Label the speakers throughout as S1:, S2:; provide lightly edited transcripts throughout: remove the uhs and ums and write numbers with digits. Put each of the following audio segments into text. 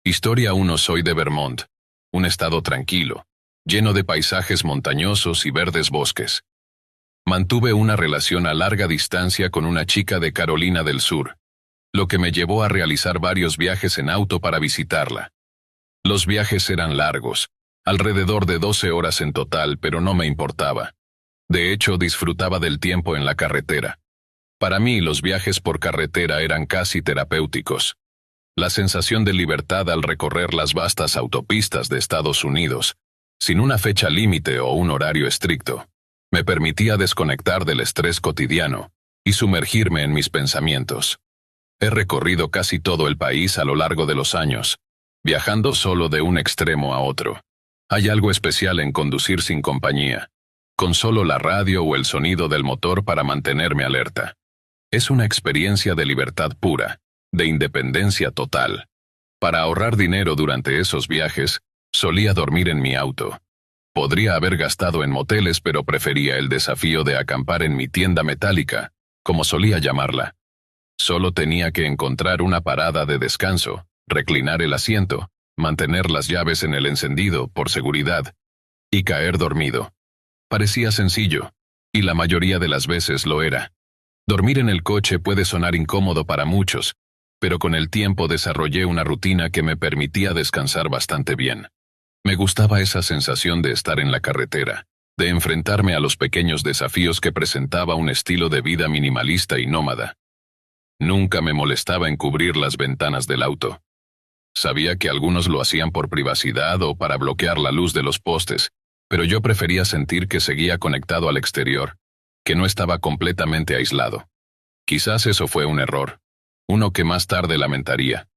S1: Historia 1. Soy de Vermont, un estado tranquilo, lleno de paisajes montañosos y verdes bosques. Mantuve una relación a larga distancia con una chica de Carolina del Sur, lo que me llevó a realizar varios viajes en auto para visitarla. Los viajes eran largos, alrededor de 12 horas en total, pero no me importaba. De hecho, disfrutaba del tiempo en la carretera. Para mí, los viajes por carretera eran casi terapéuticos. La sensación de libertad al recorrer las vastas autopistas de Estados Unidos, sin una fecha límite o un horario estricto, me permitía desconectar del estrés cotidiano y sumergirme en mis pensamientos. He recorrido casi todo el país a lo largo de los años, viajando solo de un extremo a otro. Hay algo especial en conducir sin compañía, con solo la radio o el sonido del motor para mantenerme alerta. Es una experiencia de libertad pura, de independencia total. Para ahorrar dinero durante esos viajes, solía dormir en mi auto. Podría haber gastado en moteles, pero prefería el desafío de acampar en mi tienda metálica, como solía llamarla. Solo tenía que encontrar una parada de descanso, reclinar el asiento, mantener las llaves en el encendido, por seguridad, y caer dormido. Parecía sencillo, y la mayoría de las veces lo era. Dormir en el coche puede sonar incómodo para muchos, pero con el tiempo desarrollé una rutina que me permitía descansar bastante bien. Me gustaba esa sensación de estar en la carretera, de enfrentarme a los pequeños desafíos que presentaba un estilo de vida minimalista y nómada. Nunca me molestaba encubrir las ventanas del auto. Sabía que algunos lo hacían por privacidad o para bloquear la luz de los postes, pero yo prefería sentir que seguía conectado al exterior, que no estaba completamente aislado. Quizás eso fue un error, uno que más tarde lamentaría.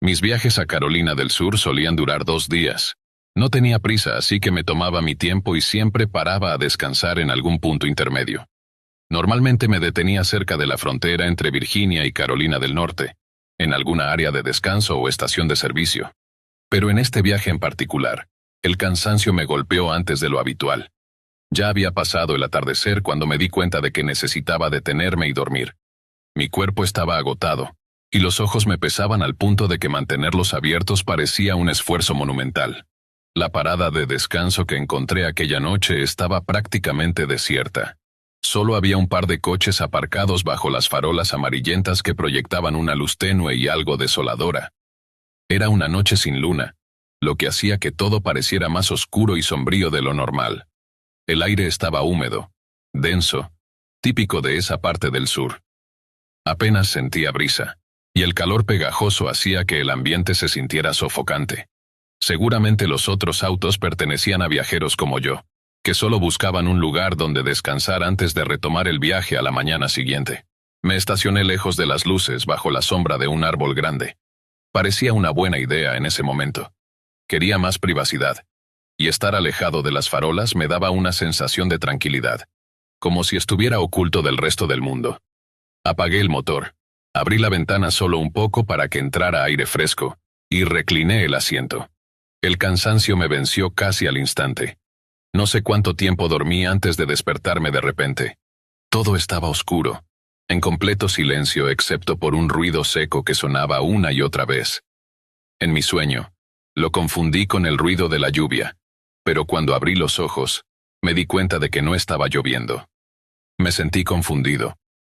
S1: Mis viajes a Carolina del Sur solían durar 2 días. No tenía prisa, así que me tomaba mi tiempo y siempre paraba a descansar en algún punto intermedio. Normalmente me detenía cerca de la frontera entre Virginia y Carolina del Norte, en alguna área de descanso o estación de servicio. Pero en este viaje en particular, el cansancio me golpeó antes de lo habitual. Ya había pasado el atardecer cuando me di cuenta de que necesitaba detenerme y dormir. Mi cuerpo estaba agotado, y los ojos me pesaban al punto de que mantenerlos abiertos parecía un esfuerzo monumental. La parada de descanso que encontré aquella noche estaba prácticamente desierta. Solo había un par de coches aparcados bajo las farolas amarillentas que proyectaban una luz tenue y algo desoladora. Era una noche sin luna, lo que hacía que todo pareciera más oscuro y sombrío de lo normal. El aire estaba húmedo, denso, típico de esa parte del sur. Apenas sentía brisa, y el calor pegajoso hacía que el ambiente se sintiera sofocante. Seguramente los otros autos pertenecían a viajeros como yo, que solo buscaban un lugar donde descansar antes de retomar el viaje a la mañana siguiente. Me estacioné lejos de las luces bajo la sombra de un árbol grande. Parecía una buena idea en ese momento. Quería más privacidad, y estar alejado de las farolas me daba una sensación de tranquilidad, como si estuviera oculto del resto del mundo. Apagué el motor, abrí la ventana solo un poco para que entrara aire fresco, y recliné el asiento. El cansancio me venció casi al instante. No sé cuánto tiempo dormí antes de despertarme de repente. Todo estaba oscuro, en completo silencio excepto por un ruido seco que sonaba una y otra vez. En mi sueño, lo confundí con el ruido de la lluvia, pero cuando abrí los ojos, me di cuenta de que no estaba lloviendo. Me sentí confundido,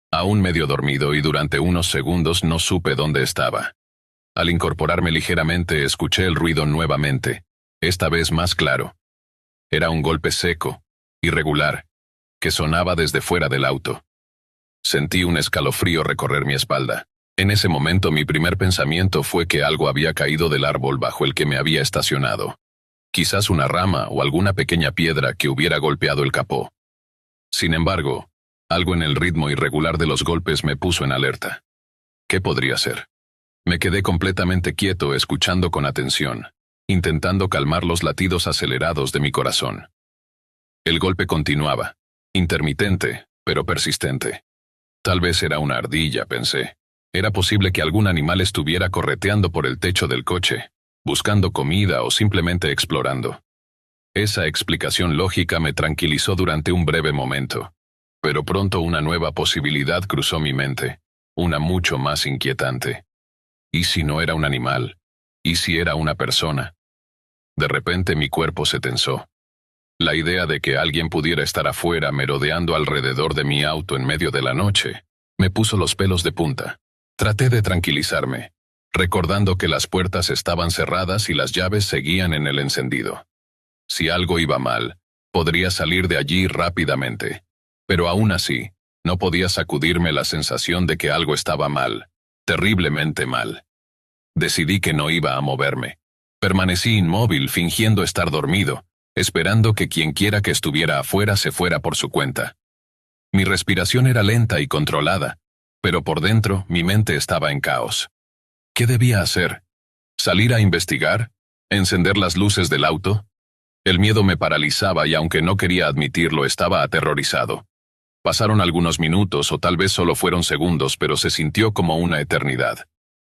S1: aún medio dormido, y durante unos segundos no supe dónde estaba. Al incorporarme ligeramente escuché el ruido nuevamente, esta vez más claro. Era un golpe seco, irregular, que sonaba desde fuera del auto. Sentí un escalofrío recorrer mi espalda. En ese momento mi primer pensamiento fue que algo había caído del árbol bajo el que me había estacionado. Quizás una rama o alguna pequeña piedra que hubiera golpeado el capó. Sin embargo, algo en el ritmo irregular de los golpes me puso en alerta. ¿Qué podría ser? Me quedé completamente quieto, escuchando con atención, intentando calmar los latidos acelerados de mi corazón. El golpe continuaba, intermitente, pero persistente. Tal vez era una ardilla, pensé. Era posible que algún animal estuviera correteando por el techo del coche, buscando comida o simplemente explorando. Esa explicación lógica me tranquilizó durante un breve momento, pero pronto una nueva posibilidad cruzó mi mente, una mucho más inquietante. ¿Y si no era un animal? ¿Y si era una persona? De repente mi cuerpo se tensó. La idea de que alguien pudiera estar afuera merodeando alrededor de mi auto en medio de la noche me puso los pelos de punta. Traté de tranquilizarme, recordando que las puertas estaban cerradas y las llaves seguían en el encendido. Si algo iba mal, podría salir de allí rápidamente. Pero aún así, no podía sacudirme la sensación de que algo estaba mal, terriblemente mal. Decidí que no iba a moverme. Permanecí inmóvil fingiendo estar dormido, esperando que quienquiera que estuviera afuera se fuera por su cuenta. Mi respiración era lenta y controlada, pero por dentro mi mente estaba en caos. ¿Qué debía hacer? ¿Salir a investigar? ¿Encender las luces del auto? El miedo me paralizaba y aunque no quería admitirlo, estaba aterrorizado. Pasaron algunos minutos o tal vez solo fueron segundos, pero se sintió como una eternidad.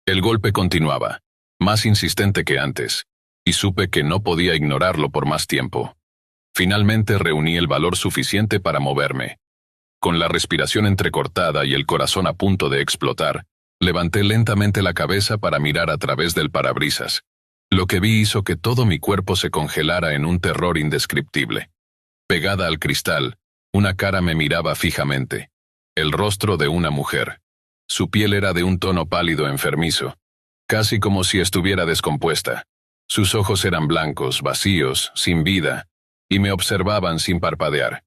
S1: El golpe continuaba, más insistente que antes, y supe que no podía ignorarlo por más tiempo. Finalmente reuní el valor suficiente para moverme. Con la respiración entrecortada y el corazón a punto de explotar, levanté lentamente la cabeza para mirar a través del parabrisas. Lo que vi hizo que todo mi cuerpo se congelara en un terror indescriptible. Pegada al cristal, una cara me miraba fijamente. El rostro de una mujer. Su piel era de un tono pálido enfermizo, casi como si estuviera descompuesta. Sus ojos eran blancos, vacíos, sin vida, y me observaban sin parpadear.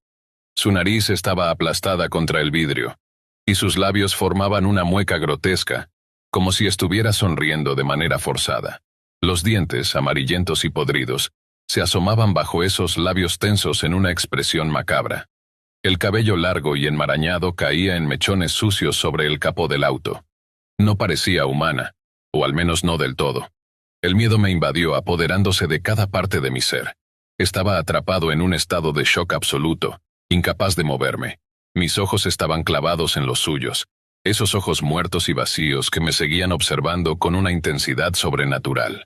S1: Su nariz estaba aplastada contra el vidrio, y sus labios formaban una mueca grotesca, como si estuviera sonriendo de manera forzada. Los dientes, amarillentos y podridos, se asomaban bajo esos labios tensos en una expresión macabra. El cabello largo y enmarañado caía en mechones sucios sobre el capó del auto. No parecía humana, o al menos no del todo. El miedo me invadió apoderándose de cada parte de mi ser. Estaba atrapado en un estado de shock absoluto, incapaz de moverme. Mis ojos estaban clavados en los suyos, esos ojos muertos y vacíos que me seguían observando con una intensidad sobrenatural.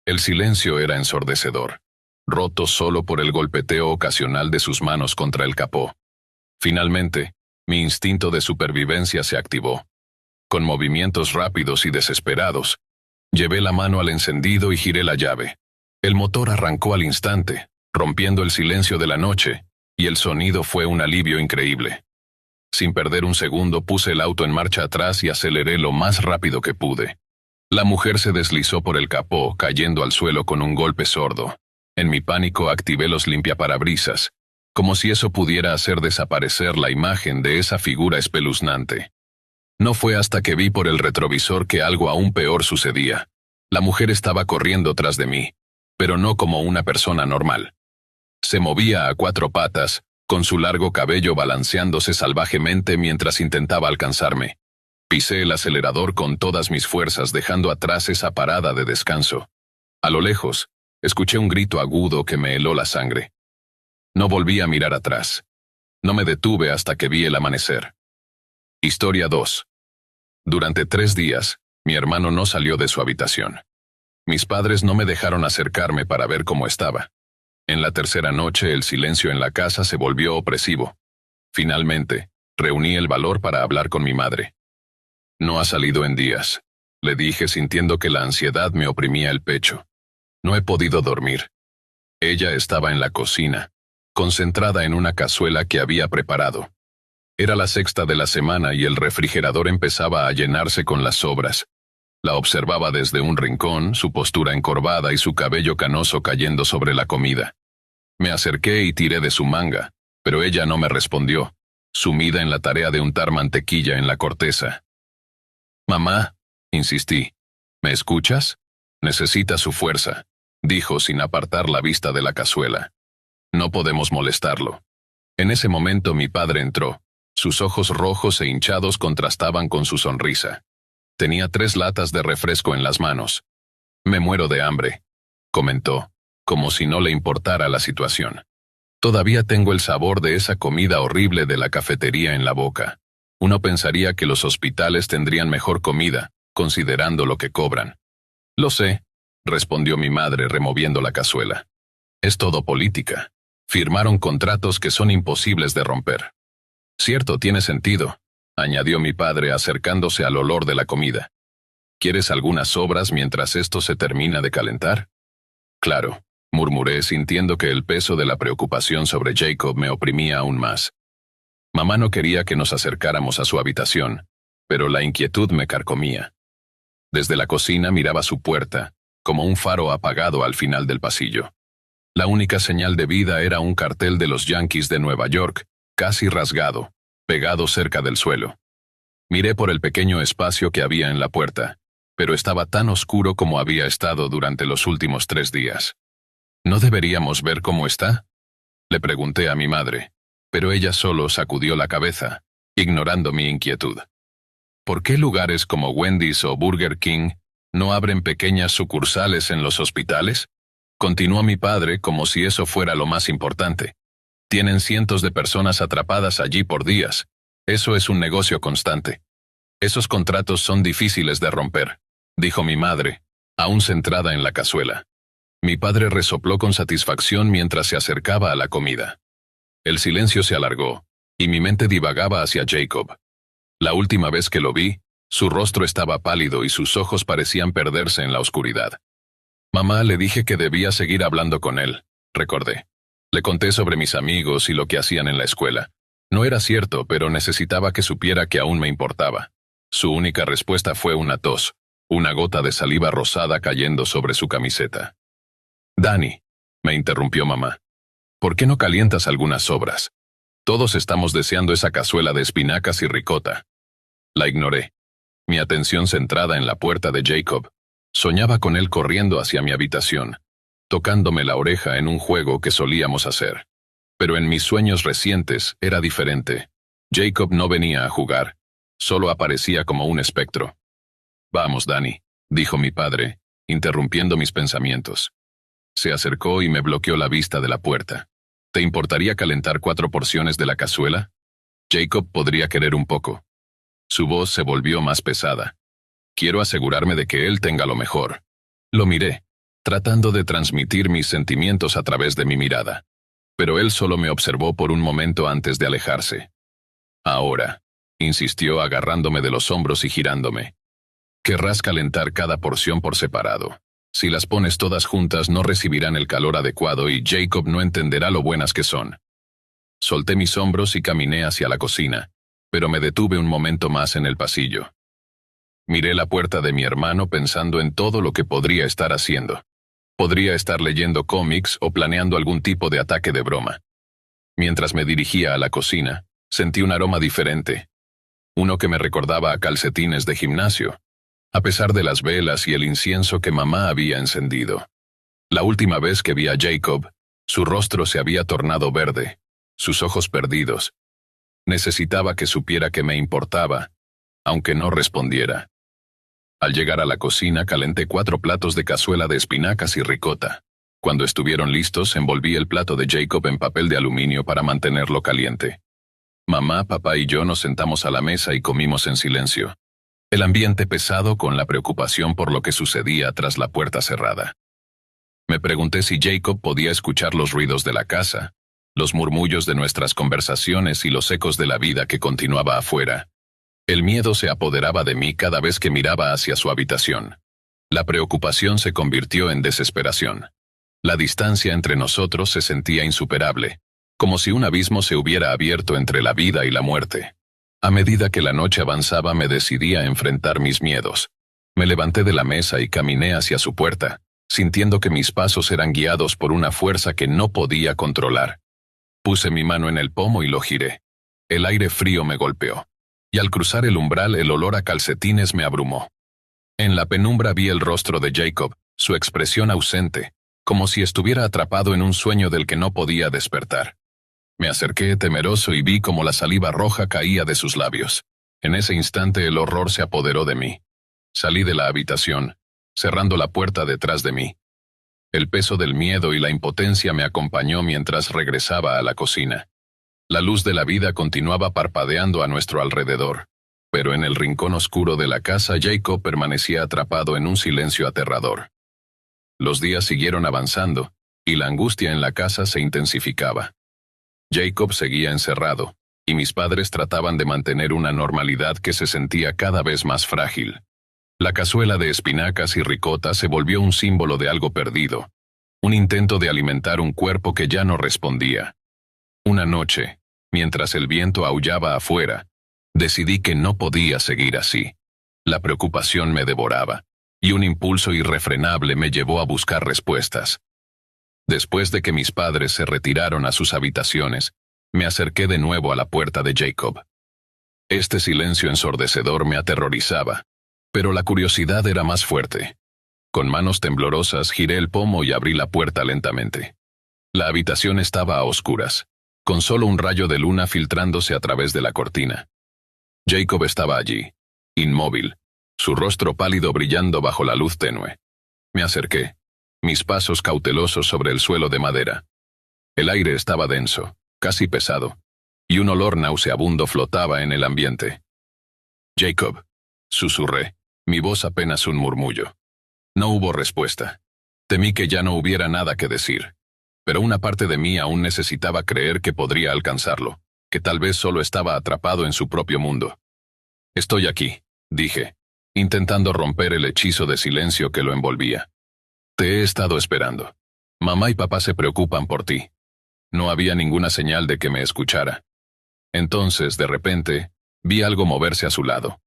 S1: El silencio era ensordecedor, roto solo por el golpeteo ocasional de sus manos contra el capó. Finalmente, mi instinto de supervivencia se activó. Con movimientos rápidos y desesperados, llevé la mano al encendido y giré la llave. El motor arrancó al instante, rompiendo el silencio de la noche, y el sonido fue un alivio increíble. Sin perder un segundo puse el auto en marcha atrás y aceleré lo más rápido que pude. La mujer se deslizó por el capó, cayendo al suelo con un golpe sordo. En mi pánico activé los limpiaparabrisas, como si eso pudiera hacer desaparecer la imagen de esa figura espeluznante. No fue hasta que vi por el retrovisor que algo aún peor sucedía. La mujer estaba corriendo tras de mí, pero no como una persona normal. Se movía a cuatro patas, con su largo cabello balanceándose salvajemente mientras intentaba alcanzarme. Pisé el acelerador con todas mis fuerzas, dejando atrás esa parada de descanso. A lo lejos, escuché un grito agudo que me heló la sangre. No volví a mirar atrás. No me detuve hasta que vi el amanecer. Historia 2. Durante 3 días, mi hermano no salió de su habitación. Mis padres no me dejaron acercarme para ver cómo estaba. En la tercera noche el silencio en la casa se volvió opresivo. Finalmente, reuní el valor para hablar con mi madre. No ha salido en días, le dije sintiendo que la ansiedad me oprimía el pecho. No he podido dormir. Ella estaba en la cocina, concentrada en una cazuela que había preparado. Era la sexta de la semana y el refrigerador empezaba a llenarse con las sobras. La observaba desde un rincón, su postura encorvada y su cabello canoso cayendo sobre la comida. Me acerqué y tiré de su manga, pero ella no me respondió, sumida en la tarea de untar mantequilla en la corteza. «Mamá», insistí, «¿me escuchas? Necesita su fuerza», dijo sin apartar la vista de la cazuela. «No podemos molestarlo». En ese momento mi padre entró. Sus ojos rojos e hinchados contrastaban con su sonrisa. Tenía 3 latas de refresco en las manos. «Me muero de hambre», comentó, como si no le importara la situación. «Todavía tengo el sabor de esa comida horrible de la cafetería en la boca. Uno pensaría que los hospitales tendrían mejor comida, considerando lo que cobran». «Lo sé», respondió mi madre removiendo la cazuela. «Es todo política. Firmaron contratos que son imposibles de romper». «Cierto, tiene sentido», añadió mi padre acercándose al olor de la comida. ¿Quieres algunas sobras mientras esto se termina de calentar? Claro, murmuré sintiendo que el peso de la preocupación sobre Jacob me oprimía aún más. Mamá no quería que nos acercáramos a su habitación, pero la inquietud me carcomía. Desde la cocina miraba su puerta, como un faro apagado al final del pasillo. La única señal de vida era un cartel de los Yankees de Nueva York, casi rasgado, pegado cerca del suelo. Miré por el pequeño espacio que había en la puerta, pero estaba tan oscuro como había estado durante los últimos 3 días. ¿No deberíamos ver cómo está? Le pregunté a mi madre, pero ella solo sacudió la cabeza, ignorando mi inquietud. ¿Por qué lugares como Wendy's o Burger King no abren pequeñas sucursales en los hospitales? Continuó mi padre como si eso fuera lo más importante. Tienen cientos de personas atrapadas allí por días. Eso es un negocio constante. Esos contratos son difíciles de romper, dijo mi madre, aún centrada en la cazuela. Mi padre resopló con satisfacción mientras se acercaba a la comida. El silencio se alargó, y mi mente divagaba hacia Jacob. La última vez que lo vi, su rostro estaba pálido y sus ojos parecían perderse en la oscuridad. Mamá, le dije que debía seguir hablando con él, recordé. Le conté sobre mis amigos y lo que hacían en la escuela. No era cierto, pero necesitaba que supiera que aún me importaba. Su única respuesta fue una tos, una gota de saliva rosada cayendo sobre su camiseta. Dani, me interrumpió mamá, ¿por qué no calientas algunas sobras? Todos estamos deseando esa cazuela de espinacas y ricota. La ignoré. Mi atención centrada en la puerta de Jacob. Soñaba con él corriendo hacia mi habitación, tocándome la oreja en un juego que solíamos hacer. Pero en mis sueños recientes era diferente. Jacob no venía a jugar, solo aparecía como un espectro. Vamos, Dani, dijo mi padre, interrumpiendo mis pensamientos. Se acercó y me bloqueó la vista de la puerta. ¿Te importaría calentar 4 porciones de la cazuela? Jacob podría querer un poco. Su voz se volvió más pesada. Quiero asegurarme de que él tenga lo mejor. Lo miré, tratando de transmitir mis sentimientos a través de mi mirada. Pero él solo me observó por un momento antes de alejarse. Ahora, insistió agarrándome de los hombros y girándome. Querrás calentar cada porción por separado. Si las pones todas juntas no recibirán el calor adecuado y Jacob no entenderá lo buenas que son. Solté mis hombros y caminé hacia la cocina, pero me detuve un momento más en el pasillo. Miré la puerta de mi hermano pensando en todo lo que podría estar haciendo. Podría estar leyendo cómics o planeando algún tipo de ataque de broma. Mientras me dirigía a la cocina, sentí un aroma diferente. Uno que me recordaba a calcetines de gimnasio, a pesar de las velas y el incienso que mamá había encendido. La última vez que vi a Jacob, su rostro se había tornado verde, sus ojos perdidos. Necesitaba que supiera que me importaba, aunque no respondiera. Al llegar a la cocina calenté 4 platos de cazuela de espinacas y ricota. Cuando estuvieron listos, envolví el plato de Jacob en papel de aluminio para mantenerlo caliente. Mamá, papá y yo nos sentamos a la mesa y comimos en silencio. El ambiente pesado con la preocupación por lo que sucedía tras la puerta cerrada. Me pregunté si Jacob podía escuchar los ruidos de la casa, los murmullos de nuestras conversaciones y los ecos de la vida que continuaba afuera. El miedo se apoderaba de mí cada vez que miraba hacia su habitación. La preocupación se convirtió en desesperación. La distancia entre nosotros se sentía insuperable, como si un abismo se hubiera abierto entre la vida y la muerte. A medida que la noche avanzaba me decidí a enfrentar mis miedos. Me levanté de la mesa y caminé hacia su puerta, sintiendo que mis pasos eran guiados por una fuerza que no podía controlar. Puse mi mano en el pomo y lo giré. El aire frío me golpeó. Y al cruzar el umbral el olor a calcetines me abrumó. En la penumbra vi el rostro de Jacob, su expresión ausente, como si estuviera atrapado en un sueño del que no podía despertar. Me acerqué temeroso y vi cómo la saliva roja caía de sus labios. En ese instante el horror se apoderó de mí. Salí de la habitación, cerrando la puerta detrás de mí. El peso del miedo y la impotencia me acompañó mientras regresaba a la cocina. La luz de la vida continuaba parpadeando a nuestro alrededor, pero en el rincón oscuro de la casa Jacob permanecía atrapado en un silencio aterrador. Los días siguieron avanzando, y la angustia en la casa se intensificaba. Jacob seguía encerrado, y mis padres trataban de mantener una normalidad que se sentía cada vez más frágil. La cazuela de espinacas y ricota se volvió un símbolo de algo perdido, un intento de alimentar un cuerpo que ya no respondía. Una noche, mientras el viento aullaba afuera, decidí que no podía seguir así. La preocupación me devoraba, y un impulso irrefrenable me llevó a buscar respuestas. Después de que mis padres se retiraron a sus habitaciones, me acerqué de nuevo a la puerta de Jacob. Este silencio ensordecedor me aterrorizaba, pero la curiosidad era más fuerte. Con manos temblorosas giré el pomo y abrí la puerta lentamente. La habitación estaba a oscuras, con solo un rayo de luna filtrándose a través de la cortina. Jacob estaba allí, inmóvil, su rostro pálido brillando bajo la luz tenue. Me acerqué, mis pasos cautelosos sobre el suelo de madera. El aire estaba denso, casi pesado, y un olor nauseabundo flotaba en el ambiente. Jacob, susurré, mi voz apenas un murmullo. No hubo respuesta. Temí que ya no hubiera nada que decir, pero una parte de mí aún necesitaba creer que podría alcanzarlo, que tal vez solo estaba atrapado en su propio mundo. Estoy aquí, dije, intentando romper el hechizo de silencio que lo envolvía. Te he estado esperando. Mamá y papá se preocupan por ti. No había ninguna señal de que me escuchara. Entonces, de repente, vi algo moverse a su lado.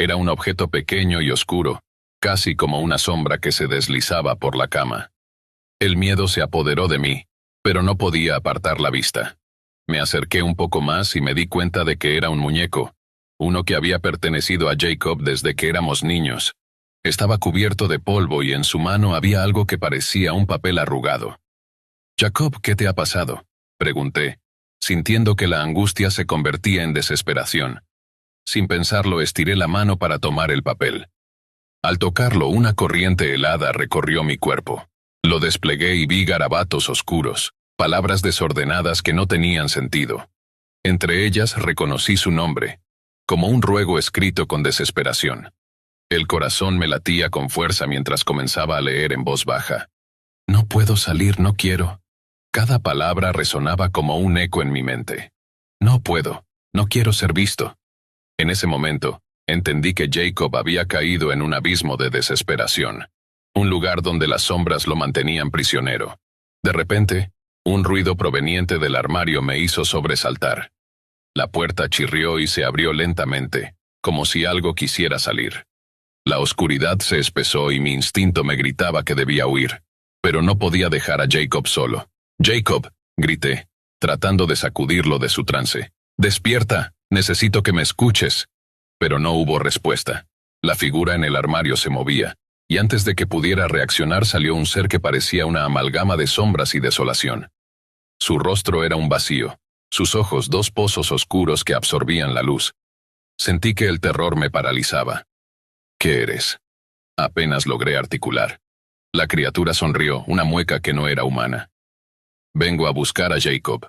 S1: Era un objeto pequeño y oscuro, casi como una sombra que se deslizaba por la cama. El miedo se apoderó de mí, pero no podía apartar la vista. Me acerqué un poco más y me di cuenta de que era un muñeco, uno que había pertenecido a Jacob desde que éramos niños. Estaba cubierto de polvo y en su mano había algo que parecía un papel arrugado. «Jacob, ¿qué te ha pasado?», pregunté, sintiendo que la angustia se convertía en desesperación. Sin pensarlo, estiré la mano para tomar el papel. Al tocarlo, una corriente helada recorrió mi cuerpo. Lo desplegué y vi garabatos oscuros, palabras desordenadas que no tenían sentido. Entre ellas reconocí su nombre, como un ruego escrito con desesperación. El corazón me latía con fuerza mientras comenzaba a leer en voz baja. «No puedo salir, no quiero». Cada palabra resonaba como un eco en mi mente. «No puedo, no quiero ser visto». En ese momento, entendí que Jacob había caído en un abismo de desesperación, un lugar donde las sombras lo mantenían prisionero. De repente, un ruido proveniente del armario me hizo sobresaltar. La puerta chirrió y se abrió lentamente, como si algo quisiera salir. La oscuridad se espesó y mi instinto me gritaba que debía huir, pero no podía dejar a Jacob solo. «Jacob», grité, tratando de sacudirlo de su trance. «Despierta, necesito que me escuches». Pero no hubo respuesta. La figura en el armario se movía, y antes de que pudiera reaccionar salió un ser que parecía una amalgama de sombras y desolación. Su rostro era un vacío, sus ojos dos pozos oscuros que absorbían la luz. Sentí que el terror me paralizaba. «¿Qué eres?», apenas logré articular. La criatura sonrió, una mueca que no era humana. «Vengo a buscar a Jacob»,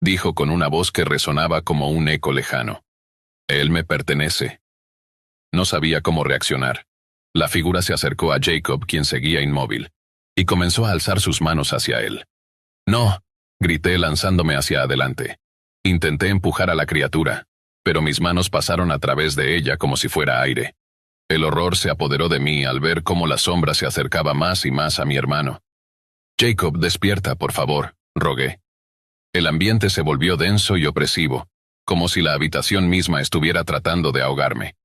S1: dijo con una voz que resonaba como un eco lejano. «Él me pertenece». No sabía cómo reaccionar. La figura se acercó a Jacob, quien seguía inmóvil, y comenzó a alzar sus manos hacia él. «No», grité lanzándome hacia adelante. Intenté empujar a la criatura, pero mis manos pasaron a través de ella como si fuera aire. El horror se apoderó de mí al ver cómo la sombra se acercaba más y más a mi hermano. «Jacob, despierta, por favor», rogué. El ambiente se volvió denso y opresivo, como si la habitación misma estuviera tratando de ahogarme.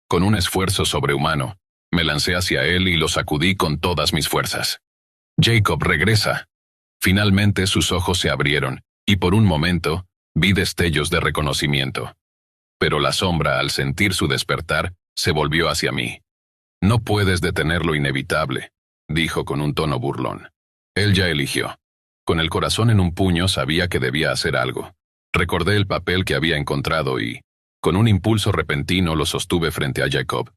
S1: Con un esfuerzo sobrehumano, me lancé hacia él y lo sacudí con todas mis fuerzas. «Jacob, regresa». Finalmente sus ojos se abrieron, y por un momento, vi destellos de reconocimiento. Pero la sombra, al sentir su despertar, se volvió hacia mí. «No puedes detener lo inevitable», dijo con un tono burlón. Él ya eligió. Con el corazón en un puño sabía que debía hacer algo. Recordé el papel que había encontrado y, con un impulso repentino, lo sostuve frente a Jacob.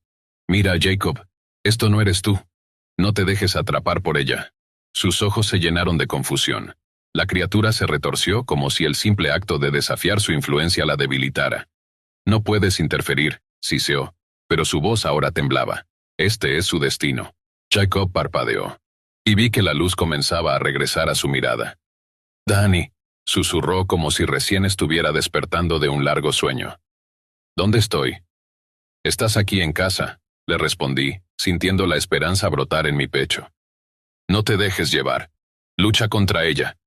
S1: «Mira, Jacob, esto no eres tú. No te dejes atrapar por ella». Sus ojos se llenaron de confusión. La criatura se retorció como si el simple acto de desafiar su influencia la debilitara. «No puedes interferir», siseó, pero su voz ahora temblaba. «Este es su destino». Jacob parpadeó, y vi que la luz comenzaba a regresar a su mirada. «Dani», susurró como si recién estuviera despertando de un largo sueño. «¿Dónde estoy?» «Estás aquí en casa», le respondí, sintiendo la esperanza brotar en mi pecho. No te dejes llevar. Lucha contra ella.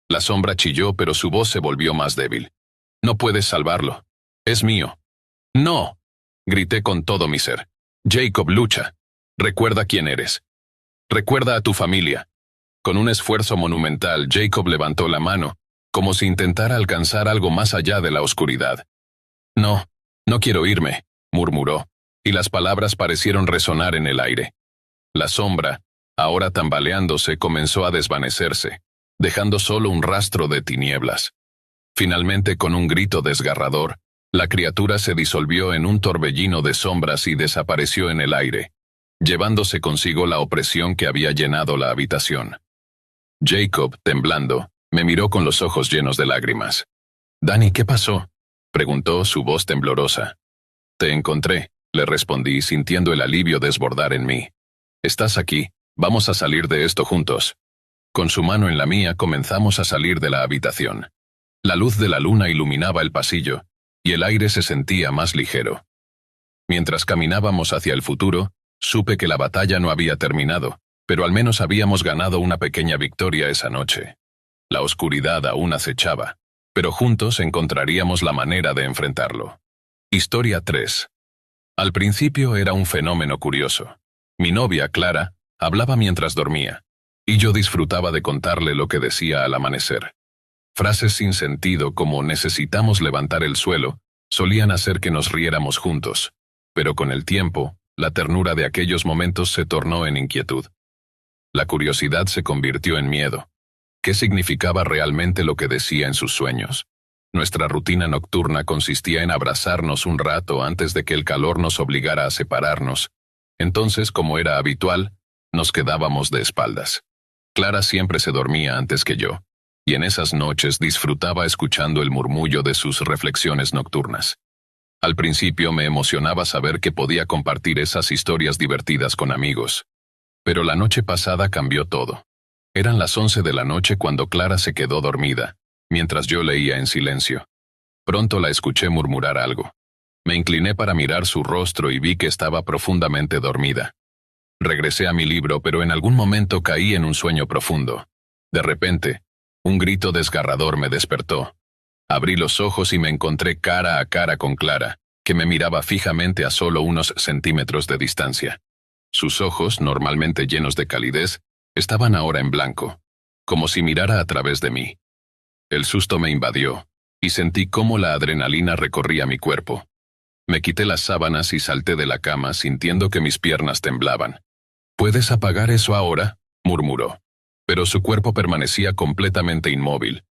S1: La sombra chilló, pero su voz se volvió más débil. No puedes salvarlo. Es mío. No. Grité con todo mi ser. Jacob, lucha. Recuerda quién eres. Recuerda a tu familia. Con un esfuerzo monumental, Jacob levantó la mano, como si intentara alcanzar algo más allá de la oscuridad. No, no quiero irme, murmuró, y las palabras parecieron resonar en el aire. La sombra, ahora tambaleándose, comenzó a desvanecerse, dejando solo un rastro de tinieblas. Finalmente, con un grito desgarrador, la criatura se disolvió en un torbellino de sombras y desapareció en el aire, llevándose consigo la opresión que había llenado la habitación. Jacob, temblando, me miró con los ojos llenos de lágrimas. «Danny, ¿qué pasó?», preguntó, su voz temblorosa. «Te encontré», le respondí, sintiendo el alivio desbordar en mí. «Estás aquí, vamos a salir de esto juntos». Con su mano en la mía comenzamos a salir de la habitación. La luz de la luna iluminaba el pasillo, y el aire se sentía más ligero. Mientras caminábamos hacia el futuro, supe que la batalla no había terminado, pero al menos habíamos ganado una pequeña victoria esa noche. La oscuridad aún acechaba, pero juntos encontraríamos la manera de enfrentarlo. Historia 3. Al principio era un fenómeno curioso. Mi novia, Clara, hablaba mientras dormía, y yo disfrutaba de contarle lo que decía al amanecer. Frases sin sentido como «necesitamos levantar el suelo» solían hacer que nos riéramos juntos, pero con el tiempo, la ternura de aquellos momentos se tornó en inquietud. La curiosidad se convirtió en miedo. ¿Qué significaba realmente lo que decía en sus sueños? Nuestra rutina nocturna consistía en abrazarnos un rato antes de que el calor nos obligara a separarnos. Entonces, como era habitual, nos quedábamos de espaldas. Clara siempre se dormía antes que yo, y en esas noches disfrutaba escuchando el murmullo de sus reflexiones nocturnas. Al principio me emocionaba saber que podía compartir esas historias divertidas con amigos. Pero la noche pasada cambió todo. Eran las 11 de la noche cuando Clara se quedó dormida, mientras yo leía en silencio. Pronto la escuché murmurar algo. Me incliné para mirar su rostro y vi que estaba profundamente dormida. Regresé a mi libro, pero en algún momento caí en un sueño profundo. De repente, un grito desgarrador me despertó. Abrí los ojos y me encontré cara a cara con Clara, que me miraba fijamente a solo unos centímetros de distancia. Sus ojos, normalmente llenos de calidez, estaban ahora en blanco, como si mirara a través de mí. El susto me invadió, y sentí cómo la adrenalina recorría mi cuerpo. Me quité las sábanas y salté de la cama sintiendo que mis piernas temblaban. «¿Puedes apagar eso ahora?», murmuró. Pero su cuerpo permanecía completamente inmóvil.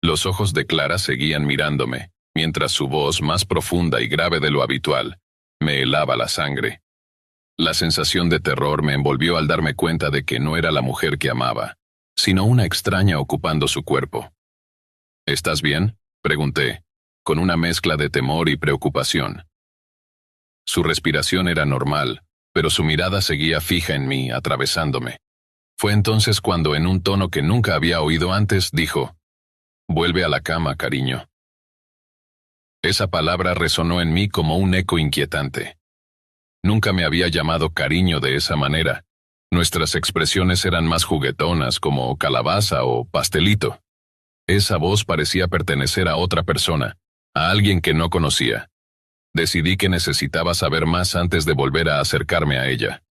S1: Los ojos de Clara seguían mirándome, mientras su voz, más profunda y grave de lo habitual, me helaba la sangre. La sensación de terror me envolvió al darme cuenta de que no era la mujer que amaba, sino una extraña ocupando su cuerpo. «¿Estás bien?», pregunté, con una mezcla de temor y preocupación. Su respiración era normal, pero su mirada seguía fija en mí, atravesándome. Fue entonces cuando, en un tono que nunca había oído antes, dijo: «Vuelve a la cama, cariño». Esa palabra resonó en mí como un eco inquietante. Nunca me había llamado cariño de esa manera. Nuestras expresiones eran más juguetonas, como calabaza o pastelito. Esa voz parecía pertenecer a otra persona, a alguien que no conocía. Decidí que necesitaba saber más antes de volver a acercarme a ella.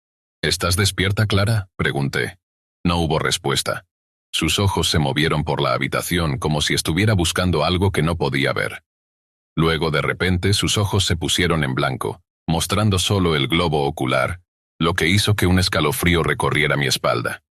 S1: «¿Estás despierta, Clara?», pregunté. No hubo respuesta. Sus ojos se movieron por la habitación como si estuviera buscando algo que no podía ver. Luego, de repente, sus ojos se pusieron en blanco, mostrando solo el globo ocular, lo que hizo que un escalofrío recorriera mi espalda.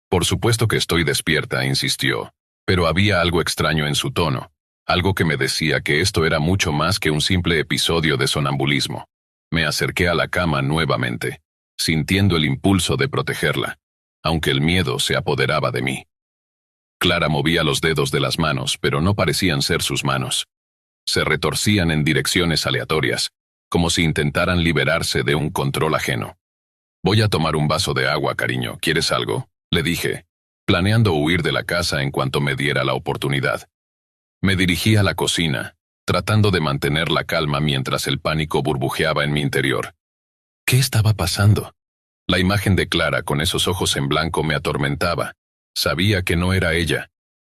S1: «Por supuesto que estoy despierta», insistió, pero había algo extraño en su tono, algo que me decía que esto era mucho más que un simple episodio de sonambulismo. Me acerqué a la cama nuevamente, sintiendo el impulso de protegerla, aunque el miedo se apoderaba de mí. Clara movía los dedos de las manos, pero no parecían ser sus manos. Se retorcían en direcciones aleatorias, como si intentaran liberarse de un control ajeno. «Voy a tomar un vaso de agua, cariño. ¿Quieres algo?», le dije, planeando huir de la casa en cuanto me diera la oportunidad. Me dirigí a la cocina, tratando de mantener la calma mientras el pánico burbujeaba en mi interior. ¿Qué estaba pasando? La imagen de Clara con esos ojos en blanco me atormentaba. Sabía que no era ella.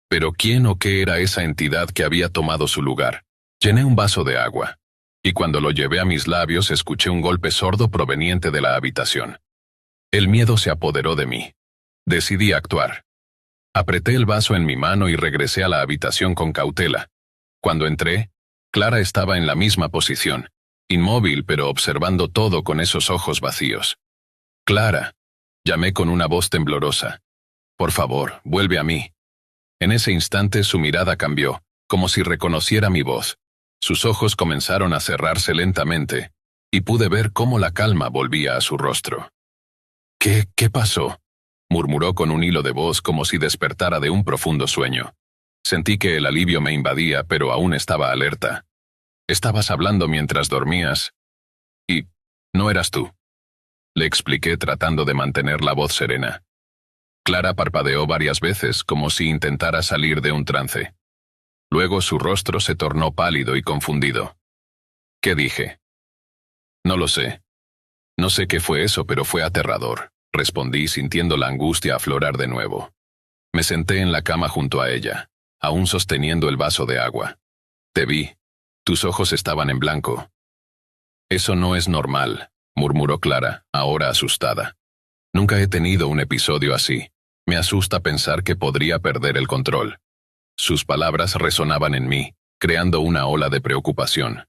S1: Pero ¿quién o qué era esa entidad que había tomado su lugar? Llené un vaso de agua. Y cuando lo llevé a mis labios escuché un golpe sordo proveniente de la habitación. El miedo se apoderó de mí. Decidí actuar. Apreté el vaso en mi mano y regresé a la habitación con cautela. Cuando entré, Clara estaba en la misma posición, inmóvil pero observando todo con esos ojos vacíos. «Clara», llamé con una voz temblorosa. «Por favor, vuelve a mí». En ese instante su mirada cambió, como si reconociera mi voz. Sus ojos comenzaron a cerrarse lentamente, y pude ver cómo la calma volvía a su rostro. ¿Qué pasó?», murmuró con un hilo de voz como si despertara de un profundo sueño. Sentí que el alivio me invadía, pero aún estaba alerta. «Estabas hablando mientras dormías. Y no eras tú», le expliqué tratando de mantener la voz serena. Clara parpadeó varias veces como si intentara salir de un trance. Luego su rostro se tornó pálido y confundido. ¿Qué dije? «No lo sé. No sé qué fue eso, pero fue aterrador», respondí sintiendo la angustia aflorar de nuevo. Me senté en la cama junto a ella, aún sosteniendo el vaso de agua. «Te vi. Tus ojos estaban en blanco». «Eso no es normal», murmuró Clara, ahora asustada. «Nunca he tenido un episodio así. Me asusta pensar que podría perder el control». Sus palabras resonaban en mí, creando una ola de preocupación.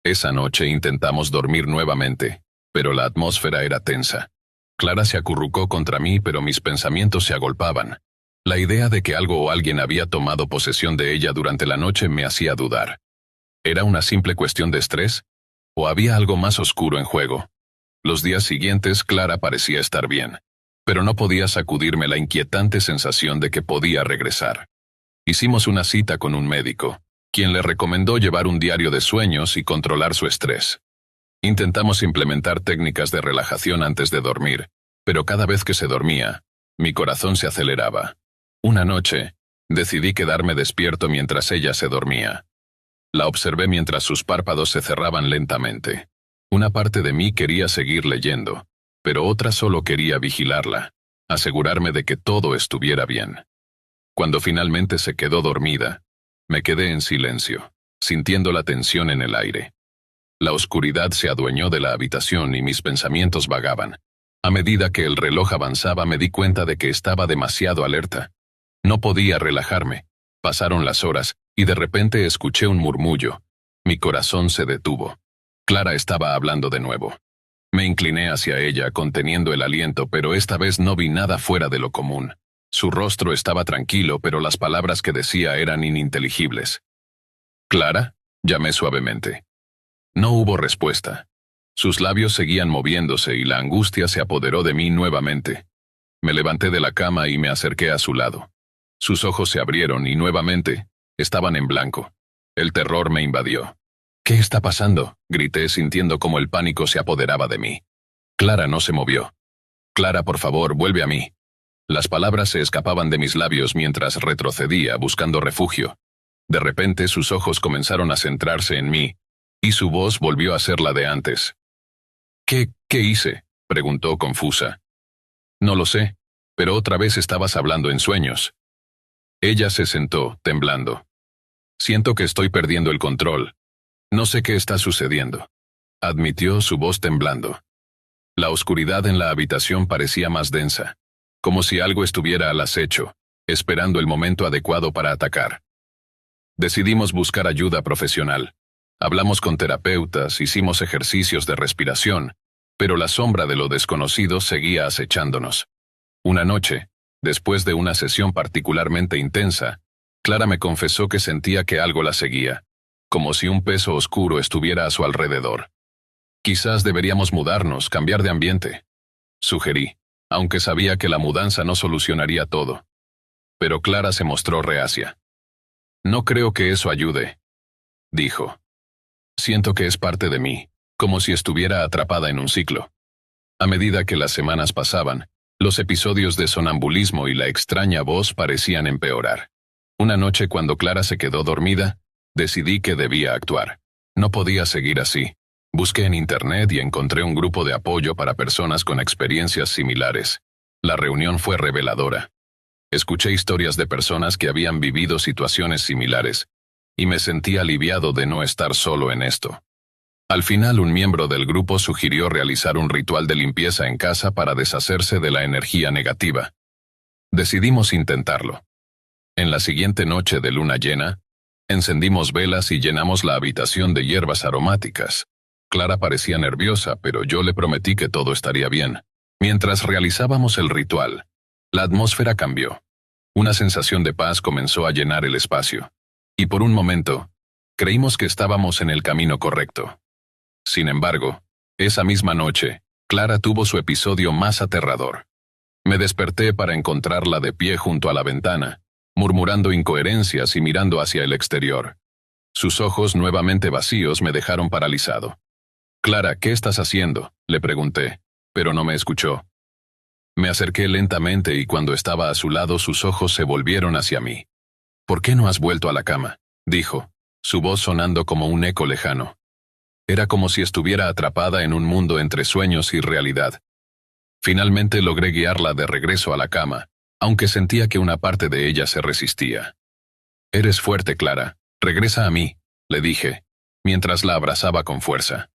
S1: Esa noche intentamos dormir nuevamente, pero la atmósfera era tensa. Clara se acurrucó contra mí, pero mis pensamientos se agolpaban. La idea de que algo o alguien había tomado posesión de ella durante la noche me hacía dudar. ¿Era una simple cuestión de estrés? ¿O había algo más oscuro en juego? Los días siguientes Clara parecía estar bien, pero no podía sacudirme la inquietante sensación de que podía regresar. Hicimos una cita con un médico, quien le recomendó llevar un diario de sueños y controlar su estrés. Intentamos implementar técnicas de relajación antes de dormir, pero cada vez que se dormía, mi corazón se aceleraba. Una noche, decidí quedarme despierto mientras ella se dormía. La observé mientras sus párpados se cerraban lentamente. Una parte de mí quería seguir leyendo, pero otra solo quería vigilarla, asegurarme de que todo estuviera bien. Cuando finalmente se quedó dormida, me quedé en silencio, sintiendo la tensión en el aire. La oscuridad se adueñó de la habitación y mis pensamientos vagaban. A medida que el reloj avanzaba me di cuenta de que estaba demasiado alerta. No podía relajarme. Pasaron las horas y de repente escuché un murmullo. Mi corazón se detuvo. Clara estaba hablando de nuevo. Me incliné hacia ella conteniendo el aliento, pero esta vez no vi nada fuera de lo común. Su rostro estaba tranquilo, pero las palabras que decía eran ininteligibles. «¿Clara?», llamé suavemente. No hubo respuesta. Sus labios seguían moviéndose y la angustia se apoderó de mí nuevamente. Me levanté de la cama y me acerqué a su lado. Sus ojos se abrieron y nuevamente estaban en blanco. El terror me invadió. «¿Qué está pasando?», grité sintiendo como el pánico se apoderaba de mí. Clara no se movió. «Clara, por favor, vuelve a mí». Las palabras se escapaban de mis labios mientras retrocedía buscando refugio. De repente sus ojos comenzaron a centrarse en mí, y su voz volvió a ser la de antes. ¿Qué hice?», preguntó confusa. «No lo sé, pero otra vez estabas hablando en sueños». Ella se sentó, temblando. «Siento que estoy perdiendo el control. No sé qué está sucediendo», admitió, su voz temblando. La oscuridad en la habitación parecía más densa, como si algo estuviera al acecho, esperando el momento adecuado para atacar. Decidimos buscar ayuda profesional. Hablamos con terapeutas, hicimos ejercicios de respiración, pero la sombra de lo desconocido seguía acechándonos. Una noche, después de una sesión particularmente intensa, Clara me confesó que sentía que algo la seguía, como si un peso oscuro estuviera a su alrededor. «Quizás deberíamos mudarnos, cambiar de ambiente», sugerí, aunque sabía que la mudanza no solucionaría todo. Pero Clara se mostró reacia. «No creo que eso ayude», dijo. «Siento que es parte de mí, como si estuviera atrapada en un ciclo». A medida que las semanas pasaban, los episodios de sonambulismo y la extraña voz parecían empeorar. Una noche cuando Clara se quedó dormida, decidí que debía actuar. No podía seguir así. Busqué en internet y encontré un grupo de apoyo para personas con experiencias similares. La reunión fue reveladora. Escuché historias de personas que habían vivido situaciones similares, y me sentí aliviado de no estar solo en esto. Al final, un miembro del grupo sugirió realizar un ritual de limpieza en casa para deshacerse de la energía negativa. Decidimos intentarlo. En la siguiente noche de luna llena, encendimos velas y llenamos la habitación de hierbas aromáticas. Clara parecía nerviosa, pero yo le prometí que todo estaría bien. Mientras realizábamos el ritual, la atmósfera cambió. Una sensación de paz comenzó a llenar el espacio. Y por un momento, creímos que estábamos en el camino correcto. Sin embargo, esa misma noche, Clara tuvo su episodio más aterrador. Me desperté para encontrarla de pie junto a la ventana, murmurando incoherencias y mirando hacia el exterior. Sus ojos nuevamente vacíos me dejaron paralizado. «Clara, ¿qué estás haciendo?», le pregunté, pero no me escuchó. Me acerqué lentamente y cuando estaba a su lado sus ojos se volvieron hacia mí. «¿Por qué no has vuelto a la cama?», dijo, su voz sonando como un eco lejano. Era como si estuviera atrapada en un mundo entre sueños y realidad. Finalmente logré guiarla de regreso a la cama, aunque sentía que una parte de ella se resistía. «Eres fuerte, Clara. Regresa a mí», le dije, mientras la abrazaba con fuerza.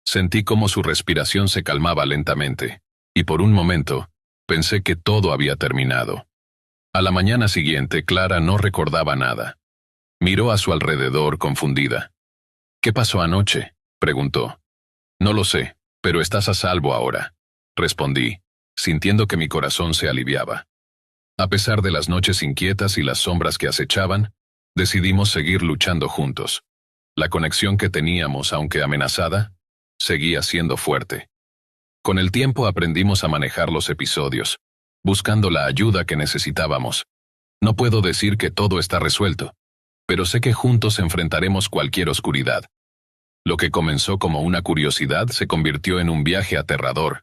S1: Sentí cómo su respiración se calmaba lentamente, y por un momento, pensé que todo había terminado. A la mañana siguiente, Clara no recordaba nada. Miró a su alrededor confundida. «¿Qué pasó anoche?», preguntó. «No lo sé, pero estás a salvo ahora», respondí, sintiendo que mi corazón se aliviaba. A pesar de las noches inquietas y las sombras que acechaban, decidimos seguir luchando juntos. La conexión que teníamos, aunque amenazada, seguía siendo fuerte. Con el tiempo aprendimos a manejar los episodios, buscando la ayuda que necesitábamos. No puedo decir que todo está resuelto, pero sé que juntos enfrentaremos cualquier oscuridad. Lo que comenzó como una curiosidad se convirtió en un viaje aterrador,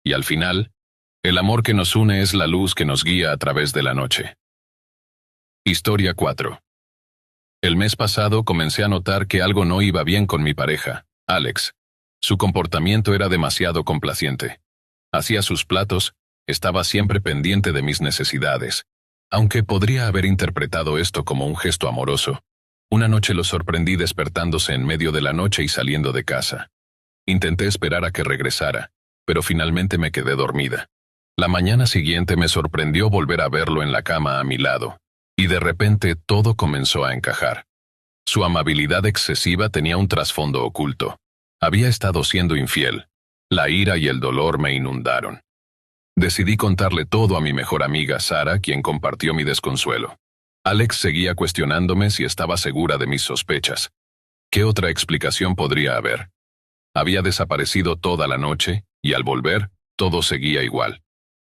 S1: y al final, el amor que nos une es la luz que nos guía a través de la noche. Historia 4. El mes pasado comencé a notar que algo no iba bien con mi pareja, Alex. Su comportamiento era demasiado complaciente. Hacía sus platos, estaba siempre pendiente de mis necesidades. Aunque podría haber interpretado esto como un gesto amoroso, una noche lo sorprendí despertándose en medio de la noche y saliendo de casa. Intenté esperar a que regresara, pero finalmente me quedé dormida. La mañana siguiente me sorprendió volver a verlo en la cama a mi lado, y de repente todo comenzó a encajar. Su amabilidad excesiva tenía un trasfondo oculto. Había estado siendo infiel. La ira y el dolor me inundaron. Decidí contarle todo a mi mejor amiga Sara, quien compartió mi desconsuelo. Alex seguía cuestionándome si estaba segura de mis sospechas. ¿Qué otra explicación podría haber? Había desaparecido toda la noche, y al volver, todo seguía igual.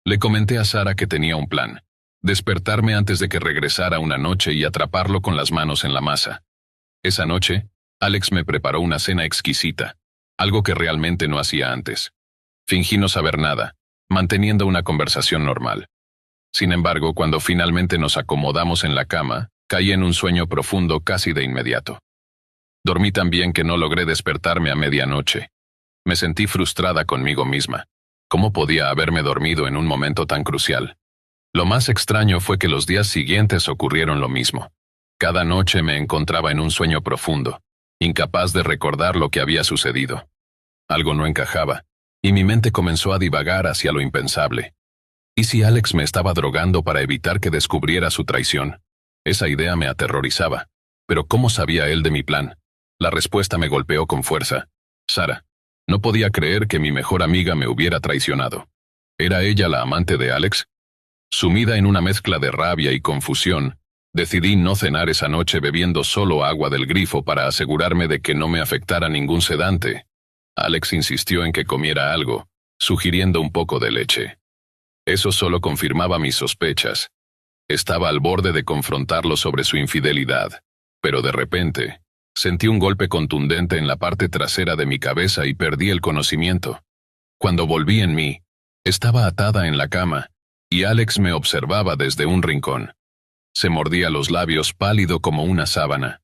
S1: Le comenté a Sara que tenía un plan: despertarme antes de que regresara una noche y atraparlo con las manos en la masa. Esa noche, Alex me preparó una cena exquisita, algo que realmente no hacía antes. Fingí no saber nada, manteniendo una conversación normal. Sin embargo, cuando finalmente nos acomodamos en la cama, caí en un sueño profundo casi de inmediato. Dormí tan bien que no logré despertarme a medianoche. Me sentí frustrada conmigo misma. ¿Cómo podía haberme dormido en un momento tan crucial? Lo más extraño fue que los días siguientes ocurrieron lo mismo. Cada noche me encontraba en un sueño profundo, incapaz de recordar lo que había sucedido. Algo no encajaba, y mi mente comenzó a divagar hacia lo impensable. ¿Y si Alex me estaba drogando para evitar que descubriera su traición? Esa idea me aterrorizaba. Pero ¿cómo sabía él de mi plan? La respuesta me golpeó con fuerza. Sara. No podía creer que mi mejor amiga me hubiera traicionado. ¿Era ella la amante de Alex? Sumida en una mezcla de rabia y confusión, decidí no cenar esa noche bebiendo solo agua del grifo para asegurarme de que no me afectara ningún sedante. Alex insistió en que comiera algo, sugiriendo un poco de leche. Eso solo confirmaba mis sospechas. Estaba al borde de confrontarlo sobre su infidelidad, pero de repente, sentí un golpe contundente en la parte trasera de mi cabeza y perdí el conocimiento. Cuando volví en mí, estaba atada en la cama, y Alex me observaba desde un rincón. Se mordía los labios pálido como una sábana.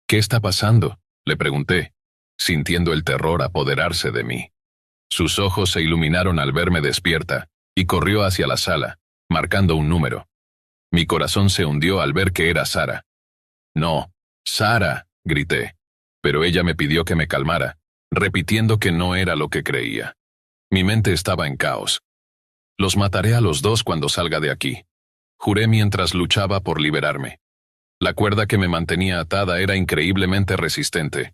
S1: «¿Qué está pasando?», le pregunté. sintiendo el terror apoderarse de mí. Sus ojos se iluminaron al verme despierta, y corrió hacia la sala, marcando un número. Mi corazón se hundió al ver que era Sara. «No, Sara», grité, pero ella me pidió que me calmara, repitiendo que no era lo que creía. Mi mente estaba en caos. «Los mataré a los dos cuando salga de aquí», juré mientras luchaba por liberarme. La cuerda que me mantenía atada era increíblemente resistente,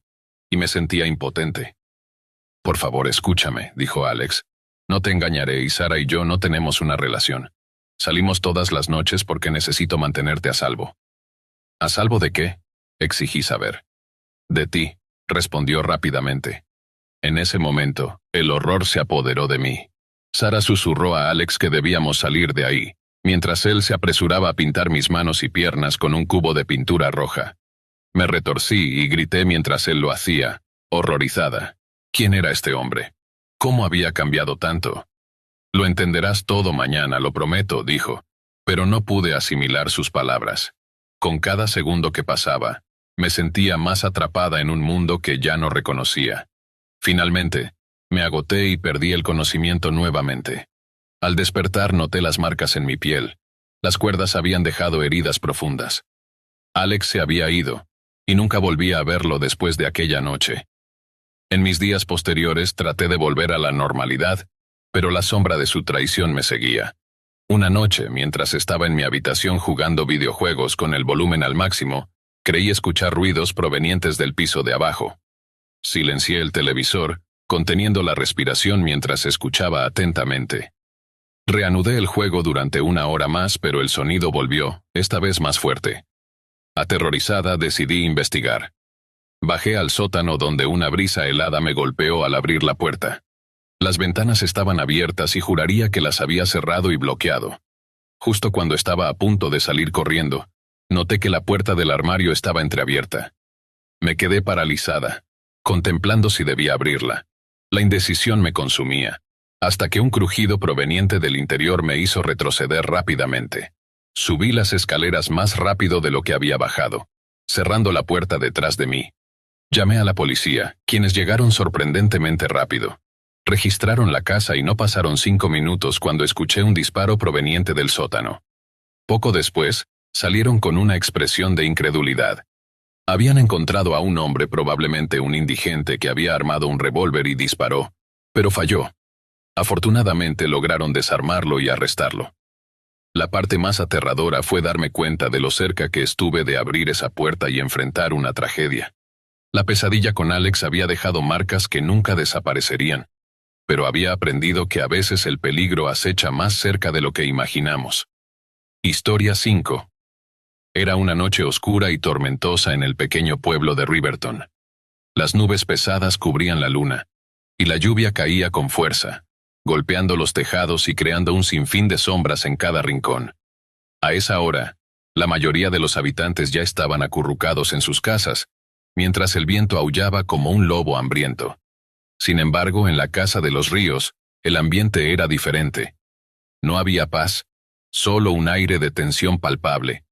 S1: y me sentía impotente. «Por favor, escúchame», dijo Alex. «No te engañaré y Sara y yo no tenemos una relación. Salimos todas las noches porque necesito mantenerte a salvo». «¿A salvo de qué?», exigí saber. «De ti», respondió rápidamente. En ese momento, el horror se apoderó de mí. Sara susurró a Alex que debíamos salir de ahí, mientras él se apresuraba a pintar mis manos y piernas con un cubo de pintura roja. Me retorcí y grité mientras él lo hacía, horrorizada. ¿Quién era este hombre? ¿Cómo había cambiado tanto? «Lo entenderás todo mañana, lo prometo», dijo, pero no pude asimilar sus palabras. Con cada segundo que pasaba, me sentía más atrapada en un mundo que ya no reconocía. Finalmente, me agoté y perdí el conocimiento nuevamente. Al despertar noté las marcas en mi piel. Las cuerdas habían dejado heridas profundas. Alex se había ido, y nunca volví a verlo después de aquella noche. En mis días posteriores traté de volver a la normalidad, pero la sombra de su traición me seguía. Una noche, mientras estaba en mi habitación jugando videojuegos con el volumen al máximo, creí escuchar ruidos provenientes del piso de abajo. Silencié el televisor, conteniendo la respiración mientras escuchaba atentamente. Reanudé el juego durante 1 hora más, pero el sonido volvió, esta vez más fuerte. Aterrorizada, decidí investigar. Bajé al sótano donde una brisa helada me golpeó al abrir la puerta. Las ventanas estaban abiertas y juraría que las había cerrado y bloqueado. Justo cuando estaba a punto de salir corriendo, noté que la puerta del armario estaba entreabierta. Me quedé paralizada, contemplando si debía abrirla. La indecisión me consumía, hasta que un crujido proveniente del interior me hizo retroceder rápidamente. Subí las escaleras más rápido de lo que había bajado, cerrando la puerta detrás de mí. Llamé a la policía, quienes llegaron sorprendentemente rápido. Registraron la casa y no pasaron 5 minutos cuando escuché un disparo proveniente del sótano. Poco después, salieron con una expresión de incredulidad. Habían encontrado a un hombre, probablemente un indigente, que había armado un revólver y disparó, pero falló. Afortunadamente lograron desarmarlo y arrestarlo. La parte más aterradora fue darme cuenta de lo cerca que estuve de abrir esa puerta y enfrentar una tragedia. La pesadilla con Alex había dejado marcas que nunca desaparecerían, pero había aprendido que a veces el peligro acecha más cerca de lo que imaginamos. Historia 5. Era una noche oscura y tormentosa en el pequeño pueblo de Riverton. Las nubes pesadas cubrían la luna, y la lluvia caía con fuerza, golpeando los tejados y creando un sinfín de sombras en cada rincón. A esa hora, la mayoría de los habitantes ya estaban acurrucados en sus casas, mientras el viento aullaba como un lobo hambriento. Sin embargo, en la casa de los Ríos, el ambiente era diferente. No había paz, solo un aire de tensión palpable.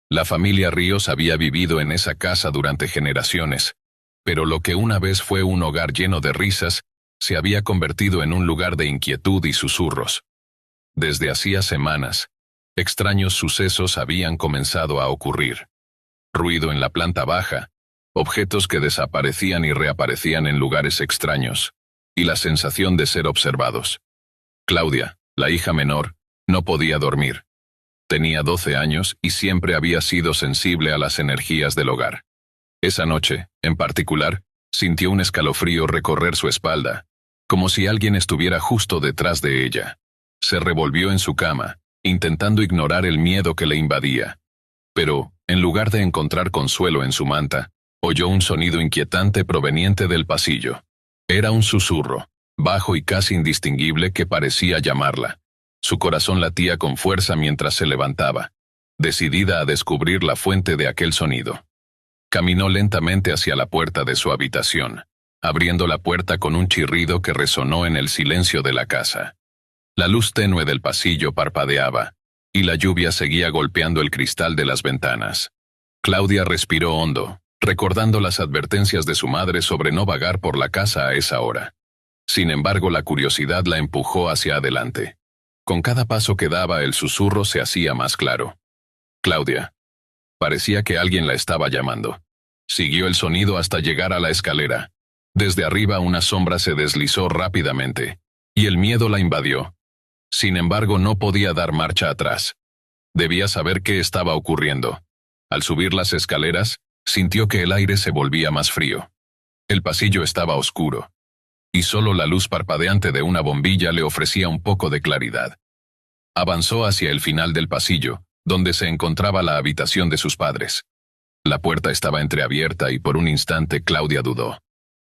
S1: La familia Ríos había vivido en esa casa durante generaciones, pero lo que una vez fue un hogar lleno de risas, se había convertido en un lugar de inquietud y susurros. Desde hacía semanas, extraños sucesos habían comenzado a ocurrir. Ruido en la planta baja, objetos que desaparecían y reaparecían en lugares extraños, y la sensación de ser observados. Claudia, la hija menor, no podía dormir. Tenía 12 años y siempre había sido sensible a las energías del hogar. Esa noche, en particular, sintió un escalofrío recorrer su espalda, como si alguien estuviera justo detrás de ella. Se revolvió en su cama, intentando ignorar el miedo que le invadía. Pero, en lugar de encontrar consuelo en su manta, oyó un sonido inquietante proveniente del pasillo. Era un susurro, bajo y casi indistinguible, que parecía llamarla. Su corazón latía con fuerza mientras se levantaba, decidida a descubrir la fuente de aquel sonido. Caminó lentamente hacia la puerta de su habitación, abriendo la puerta con un chirrido que resonó en el silencio de la casa. La luz tenue del pasillo parpadeaba, y la lluvia seguía golpeando el cristal de las ventanas. Claudia respiró hondo, recordando las advertencias de su madre sobre no vagar por la casa a esa hora. Sin embargo, la curiosidad la empujó hacia adelante. Con cada paso que daba, el susurro se hacía más claro. Claudia. Parecía que alguien la estaba llamando. Siguió el sonido hasta llegar a la escalera. Desde arriba una sombra se deslizó rápidamente, y el miedo la invadió. Sin embargo, no podía dar marcha atrás. Debía saber qué estaba ocurriendo. Al subir las escaleras, sintió que el aire se volvía más frío. El pasillo estaba oscuro, y solo la luz parpadeante de una bombilla le ofrecía un poco de claridad. Avanzó hacia el final del pasillo, donde se encontraba la habitación de sus padres. La puerta estaba entreabierta y por un instante Claudia dudó.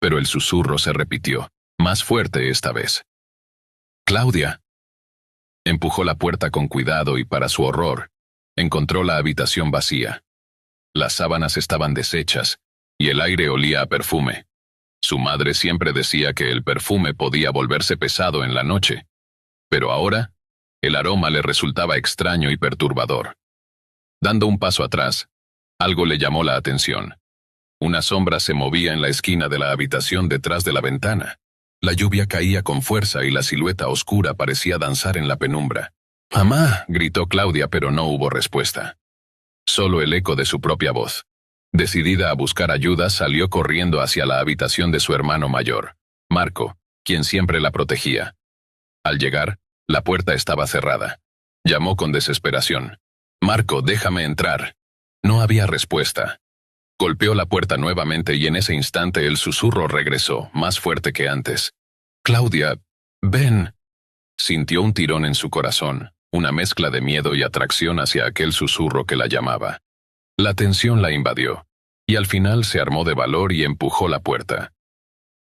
S1: Pero el susurro se repitió, más fuerte esta vez. «Claudia». Empujó la puerta con cuidado y, para su horror, encontró la habitación vacía. Las sábanas estaban deshechas, y el aire olía a perfume. Su madre siempre decía que el perfume podía volverse pesado en la noche, pero ahora, el aroma le resultaba extraño y perturbador. Dando un paso atrás, algo le llamó la atención. Una sombra se movía en la esquina de la habitación detrás de la ventana. La lluvia caía con fuerza y la silueta oscura parecía danzar en la penumbra. «¡Mamá!», gritó Claudia, pero no hubo respuesta. Solo el eco de su propia voz. Decidida a buscar ayuda, salió corriendo hacia la habitación de su hermano mayor, Marco, quien siempre la protegía. Al llegar, la puerta estaba cerrada. Llamó con desesperación. «Marco, déjame entrar». No había respuesta. Golpeó la puerta nuevamente y en ese instante el susurro regresó, más fuerte que antes. «Claudia, ven». Sintió un tirón en su corazón, una mezcla de miedo y atracción hacia aquel susurro que la llamaba. La tensión la invadió, y al final se armó de valor y empujó la puerta.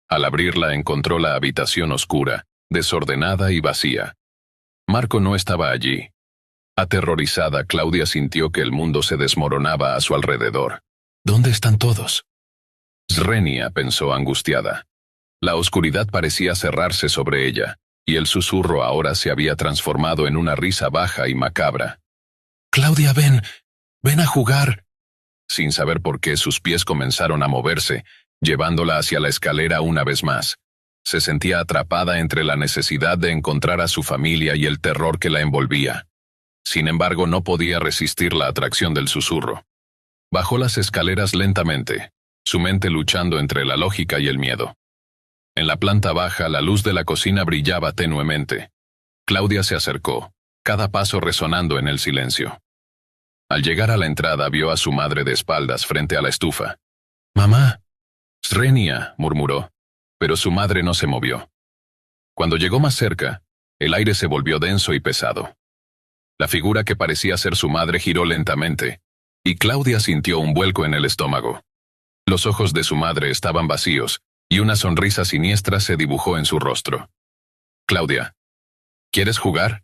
S1: Al abrirla encontró la habitación oscura, desordenada y vacía. Marco no estaba allí. Aterrorizada, Claudia sintió que el mundo se desmoronaba a su alrededor. «¿Dónde están todos?». Srenia pensó angustiada. La oscuridad parecía cerrarse sobre ella, y el susurro ahora se había transformado en una risa baja y macabra. «Claudia, ven, ven a jugar». Sin saber por qué, sus pies comenzaron a moverse, llevándola hacia la escalera una vez más. Se sentía atrapada entre la necesidad de encontrar a su familia y el terror que la envolvía. Sin embargo, no podía resistir la atracción del susurro. Bajó las escaleras lentamente, su mente luchando entre la lógica y el miedo. En la planta baja, la luz de la cocina brillaba tenuemente. Claudia se acercó, cada paso resonando en el silencio. Al llegar a la entrada, vio a su madre de espaldas frente a la estufa. «Mamá». «Srenia», murmuró, pero su madre no se movió. Cuando llegó más cerca, el aire se volvió denso y pesado. La figura que parecía ser su madre giró lentamente, y Claudia sintió un vuelco en el estómago. Los ojos de su madre estaban vacíos, y una sonrisa siniestra se dibujó en su rostro. «Claudia, ¿quieres jugar?».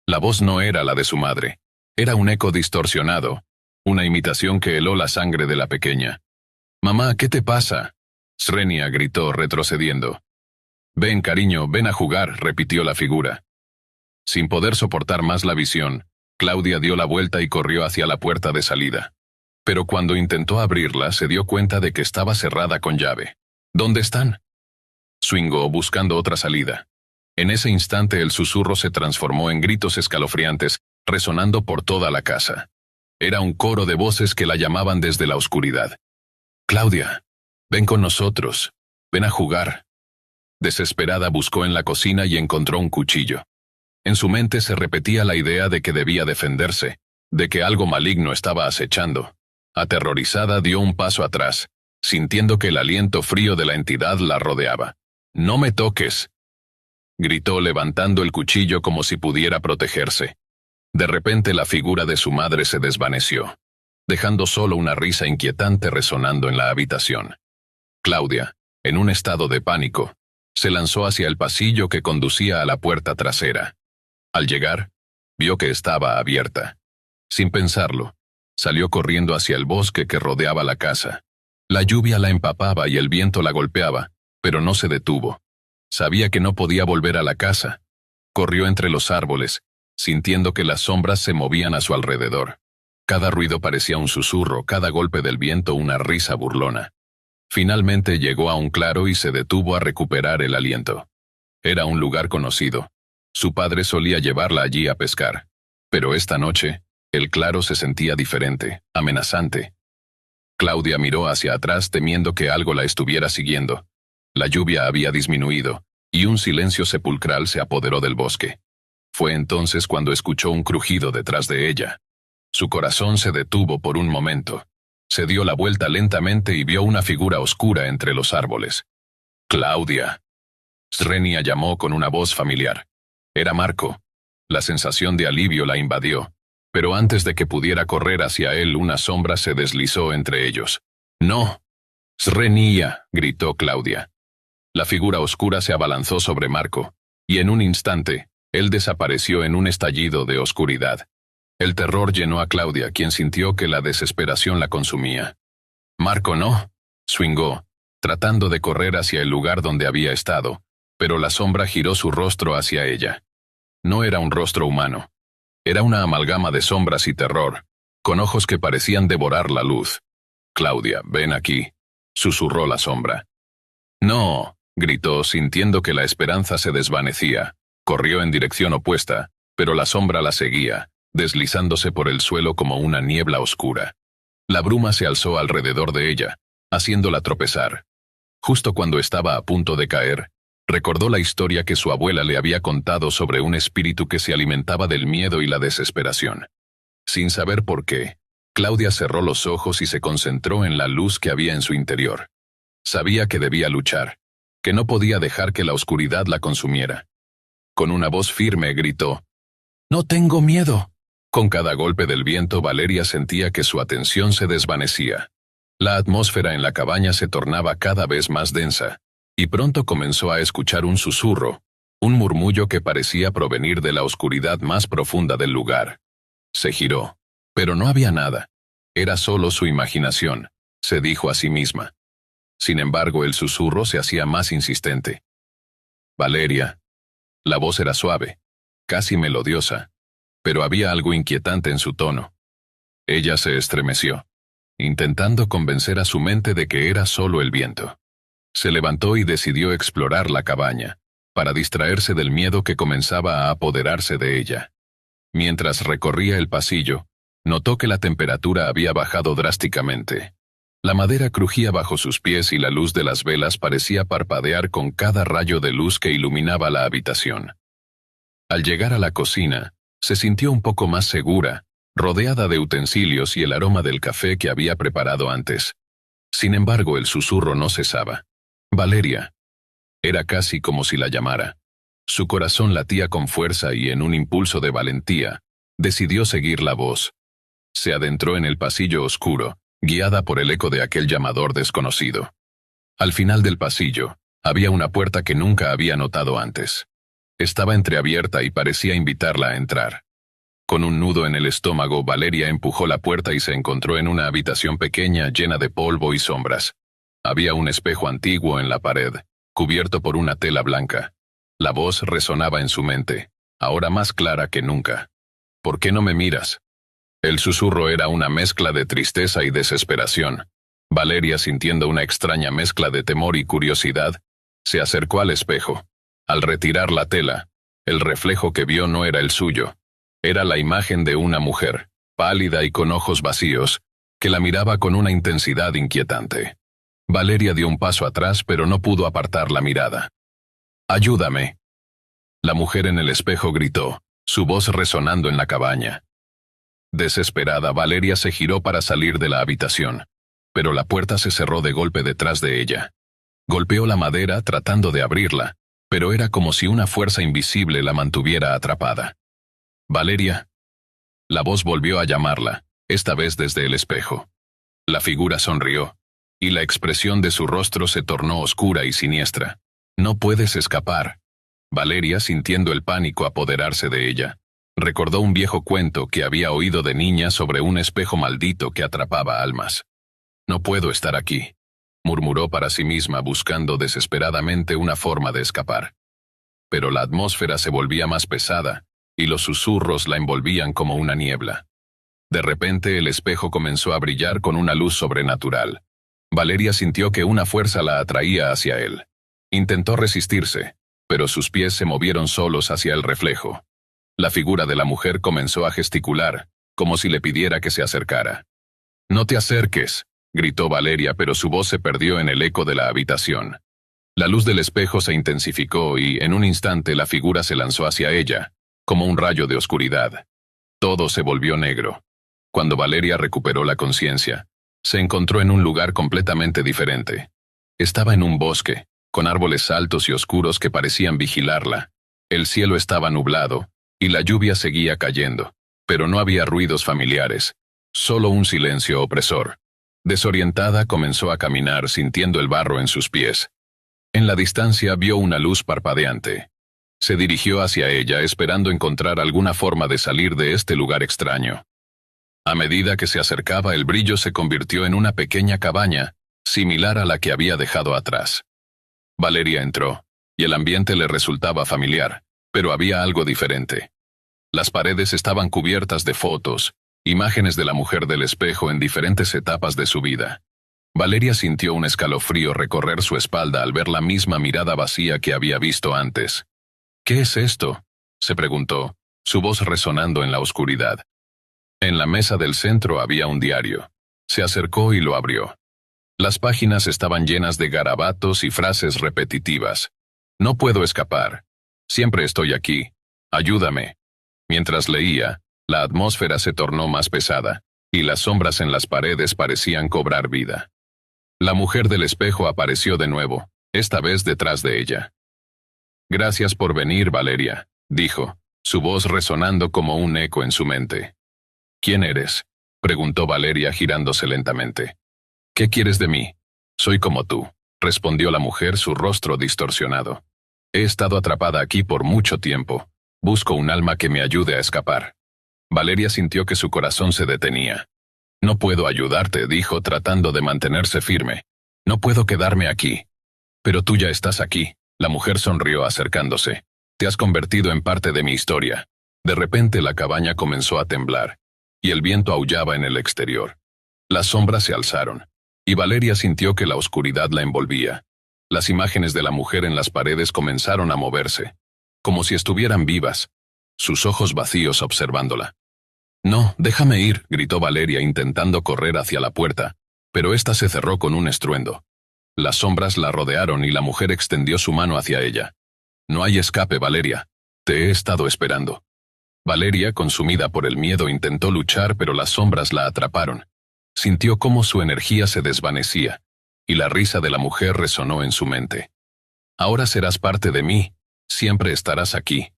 S1: La voz no era la de su madre. Era un eco distorsionado, una imitación que heló la sangre de la pequeña. «Mamá, ¿qué te pasa?». Srenia gritó, retrocediendo. «Ven, cariño, ven a jugar», repitió la figura. Sin poder soportar más la visión, Claudia dio la vuelta y corrió hacia la puerta de salida. Pero cuando intentó abrirla, se dio cuenta de que estaba cerrada con llave. «¿Dónde están?». Swingó buscando otra salida. En ese instante el susurro se transformó en gritos escalofriantes, resonando por toda la casa. Era un coro de voces que la llamaban desde la oscuridad. «Claudia, ven con nosotros, ven a jugar». Desesperada buscó en la cocina y encontró un cuchillo. En su mente se repetía la idea de que debía defenderse, de que algo maligno estaba acechando. Aterrorizada dio un paso atrás, sintiendo que el aliento frío de la entidad la rodeaba. «No me toques», gritó levantando el cuchillo como si pudiera protegerse. De repente la figura de su madre se desvaneció, dejando solo una risa inquietante resonando en la habitación. Claudia, en un estado de pánico, se lanzó hacia el pasillo que conducía a la puerta trasera. Al llegar, vio que estaba abierta. Sin pensarlo, salió corriendo hacia el bosque que rodeaba la casa. La lluvia la empapaba y el viento la golpeaba, pero no se detuvo. Sabía que no podía volver a la casa. Corrió entre los árboles, sintiendo que las sombras se movían a su alrededor. Cada ruido parecía un susurro, cada golpe del viento una risa burlona. Finalmente llegó a un claro y se detuvo a recuperar el aliento. Era un lugar conocido. Su padre solía llevarla allí a pescar. Pero esta noche, el claro se sentía diferente, amenazante. Claudia miró hacia atrás temiendo que algo la estuviera siguiendo. La lluvia había disminuido, y un silencio sepulcral se apoderó del bosque. Fue entonces cuando escuchó un crujido detrás de ella. Su corazón se detuvo por un momento. Se dio la vuelta lentamente y vio una figura oscura entre los árboles. «Claudia». Srenia llamó con una voz familiar. Era Marco. La sensación de alivio la invadió, pero antes de que pudiera correr hacia él, una sombra se deslizó entre ellos. «¡No!». «Srenia», gritó Claudia. La figura oscura se abalanzó sobre Marco, y en un instante, él desapareció en un estallido de oscuridad. El terror llenó a Claudia, quien sintió que la desesperación la consumía. «Marco, no», swingó, tratando de correr hacia el lugar donde había estado, pero la sombra giró su rostro hacia ella. No era un rostro humano. Era una amalgama de sombras y terror, con ojos que parecían devorar la luz. «Claudia, ven aquí», susurró la sombra. «No», gritó, sintiendo que la esperanza se desvanecía. Corrió en dirección opuesta, pero la sombra la seguía, deslizándose por el suelo como una niebla oscura. La bruma se alzó alrededor de ella, haciéndola tropezar. Justo cuando estaba a punto de caer, recordó la historia que su abuela le había contado sobre un espíritu que se alimentaba del miedo y la desesperación. Sin saber por qué, Claudia cerró los ojos y se concentró en la luz que había en su interior. Sabía que debía luchar, que no podía dejar que la oscuridad la consumiera. Con una voz firme gritó: «¡No tengo miedo!». Con cada golpe del viento, Valeria sentía que su atención se desvanecía. La atmósfera en la cabaña se tornaba cada vez más densa, y pronto comenzó a escuchar un susurro, un murmullo que parecía provenir de la oscuridad más profunda del lugar. Se giró, pero no había nada. Era solo su imaginación, se dijo a sí misma. Sin embargo, el susurro se hacía más insistente. «Valeria». La voz era suave, casi melodiosa, pero había algo inquietante en su tono. Ella se estremeció, intentando convencer a su mente de que era solo el viento. Se levantó y decidió explorar la cabaña, para distraerse del miedo que comenzaba a apoderarse de ella. Mientras recorría el pasillo, notó que la temperatura había bajado drásticamente. La madera crujía bajo sus pies y la luz de las velas parecía parpadear con cada rayo de luz que iluminaba la habitación. Al llegar a la cocina, se sintió un poco más segura, rodeada de utensilios y el aroma del café que había preparado antes. Sin embargo, el susurro no cesaba. «Valeria». Era casi como si la llamara. Su corazón latía con fuerza y en un impulso de valentía, decidió seguir la voz. Se adentró en el pasillo oscuro, guiada por el eco de aquel llamador desconocido. Al final del pasillo, había una puerta que nunca había notado antes. Estaba entreabierta y parecía invitarla a entrar. Con un nudo en el estómago, Valeria empujó la puerta y se encontró en una habitación pequeña llena de polvo y sombras. Había un espejo antiguo en la pared, cubierto por una tela blanca. La voz resonaba en su mente, ahora más clara que nunca. «¿Por qué no me miras?». El susurro era una mezcla de tristeza y desesperación. Valeria, sintiendo una extraña mezcla de temor y curiosidad, se acercó al espejo. Al retirar la tela, el reflejo que vio no era el suyo. Era la imagen de una mujer, pálida y con ojos vacíos, que la miraba con una intensidad inquietante. Valeria dio un paso atrás, pero no pudo apartar la mirada. «Ayúdame». La mujer en el espejo gritó, su voz resonando en la cabaña. Desesperada, Valeria se giró para salir de la habitación, pero la puerta se cerró de golpe detrás de ella. Golpeó la madera tratando de abrirla, pero era como si una fuerza invisible la mantuviera atrapada. «Valeria». La voz volvió a llamarla, esta vez desde el espejo. La figura sonrió, y la expresión de su rostro se tornó oscura y siniestra. «No puedes escapar». Valeria, sintiendo el pánico apoderarse de ella, recordó un viejo cuento que había oído de niña sobre un espejo maldito que atrapaba almas. «No puedo estar aquí», murmuró para sí misma, buscando desesperadamente una forma de escapar. Pero la atmósfera se volvía más pesada, y los susurros la envolvían como una niebla. De repente el espejo comenzó a brillar con una luz sobrenatural. Valeria sintió que una fuerza la atraía hacia él. Intentó resistirse, pero sus pies se movieron solos hacia el reflejo. La figura de la mujer comenzó a gesticular, como si le pidiera que se acercara. «No te acerques», gritó Valeria, pero su voz se perdió en el eco de la habitación. La luz del espejo se intensificó y, en un instante, la figura se lanzó hacia ella, como un rayo de oscuridad. Todo se volvió negro. Cuando Valeria recuperó la conciencia, se encontró en un lugar completamente diferente. Estaba en un bosque, con árboles altos y oscuros que parecían vigilarla. El cielo estaba nublado, y la lluvia seguía cayendo, pero no había ruidos familiares, solo un silencio opresor. Desorientada, comenzó a caminar sintiendo el barro en sus pies. En la distancia vio una luz parpadeante. Se dirigió hacia ella esperando encontrar alguna forma de salir de este lugar extraño. A medida que se acercaba, el brillo se convirtió en una pequeña cabaña, similar a la que había dejado atrás. Valeria entró, y el ambiente le resultaba familiar, pero había algo diferente. Las paredes estaban cubiertas de fotos, imágenes de la mujer del espejo en diferentes etapas de su vida. Valeria sintió un escalofrío recorrer su espalda al ver la misma mirada vacía que había visto antes. «¿Qué es esto?», se preguntó, su voz resonando en la oscuridad. En la mesa del centro había un diario. Se acercó y lo abrió. Las páginas estaban llenas de garabatos y frases repetitivas. «No puedo escapar. Siempre estoy aquí. Ayúdame». Mientras leía, la atmósfera se tornó más pesada, y las sombras en las paredes parecían cobrar vida. La mujer del espejo apareció de nuevo, esta vez detrás de ella. «Gracias por venir, Valeria», dijo, su voz resonando como un eco en su mente. «¿Quién eres?», preguntó Valeria girándose lentamente. «¿Qué quieres de mí?». «Soy como tú», respondió la mujer, su rostro distorsionado. «He estado atrapada aquí por mucho tiempo. Busco un alma que me ayude a escapar». Valeria sintió que su corazón se detenía. «No puedo ayudarte», dijo, tratando de mantenerse firme. «No puedo quedarme aquí». «Pero tú ya estás aquí», la mujer sonrió acercándose. «Te has convertido en parte de mi historia». De repente la cabaña comenzó a temblar, y el viento aullaba en el exterior. Las sombras se alzaron, y Valeria sintió que la oscuridad la envolvía. Las imágenes de la mujer en las paredes comenzaron a moverse, como si estuvieran vivas, sus ojos vacíos observándola. «No, déjame ir», gritó Valeria intentando correr hacia la puerta, pero ésta se cerró con un estruendo. Las sombras la rodearon y la mujer extendió su mano hacia ella. «No hay escape, Valeria. Te he estado esperando». Valeria, consumida por el miedo, intentó luchar, pero las sombras la atraparon. Sintió cómo su energía se desvanecía, y la risa de la mujer resonó en su mente. «Ahora serás parte de mí, siempre estarás aquí».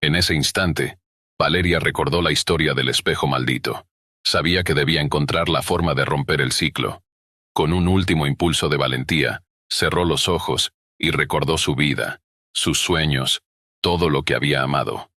S1: En ese instante, Valeria recordó la historia del espejo maldito. Sabía que debía encontrar la forma de romper el ciclo. Con un último impulso de valentía, cerró los ojos y recordó su vida, sus sueños, todo lo que había amado.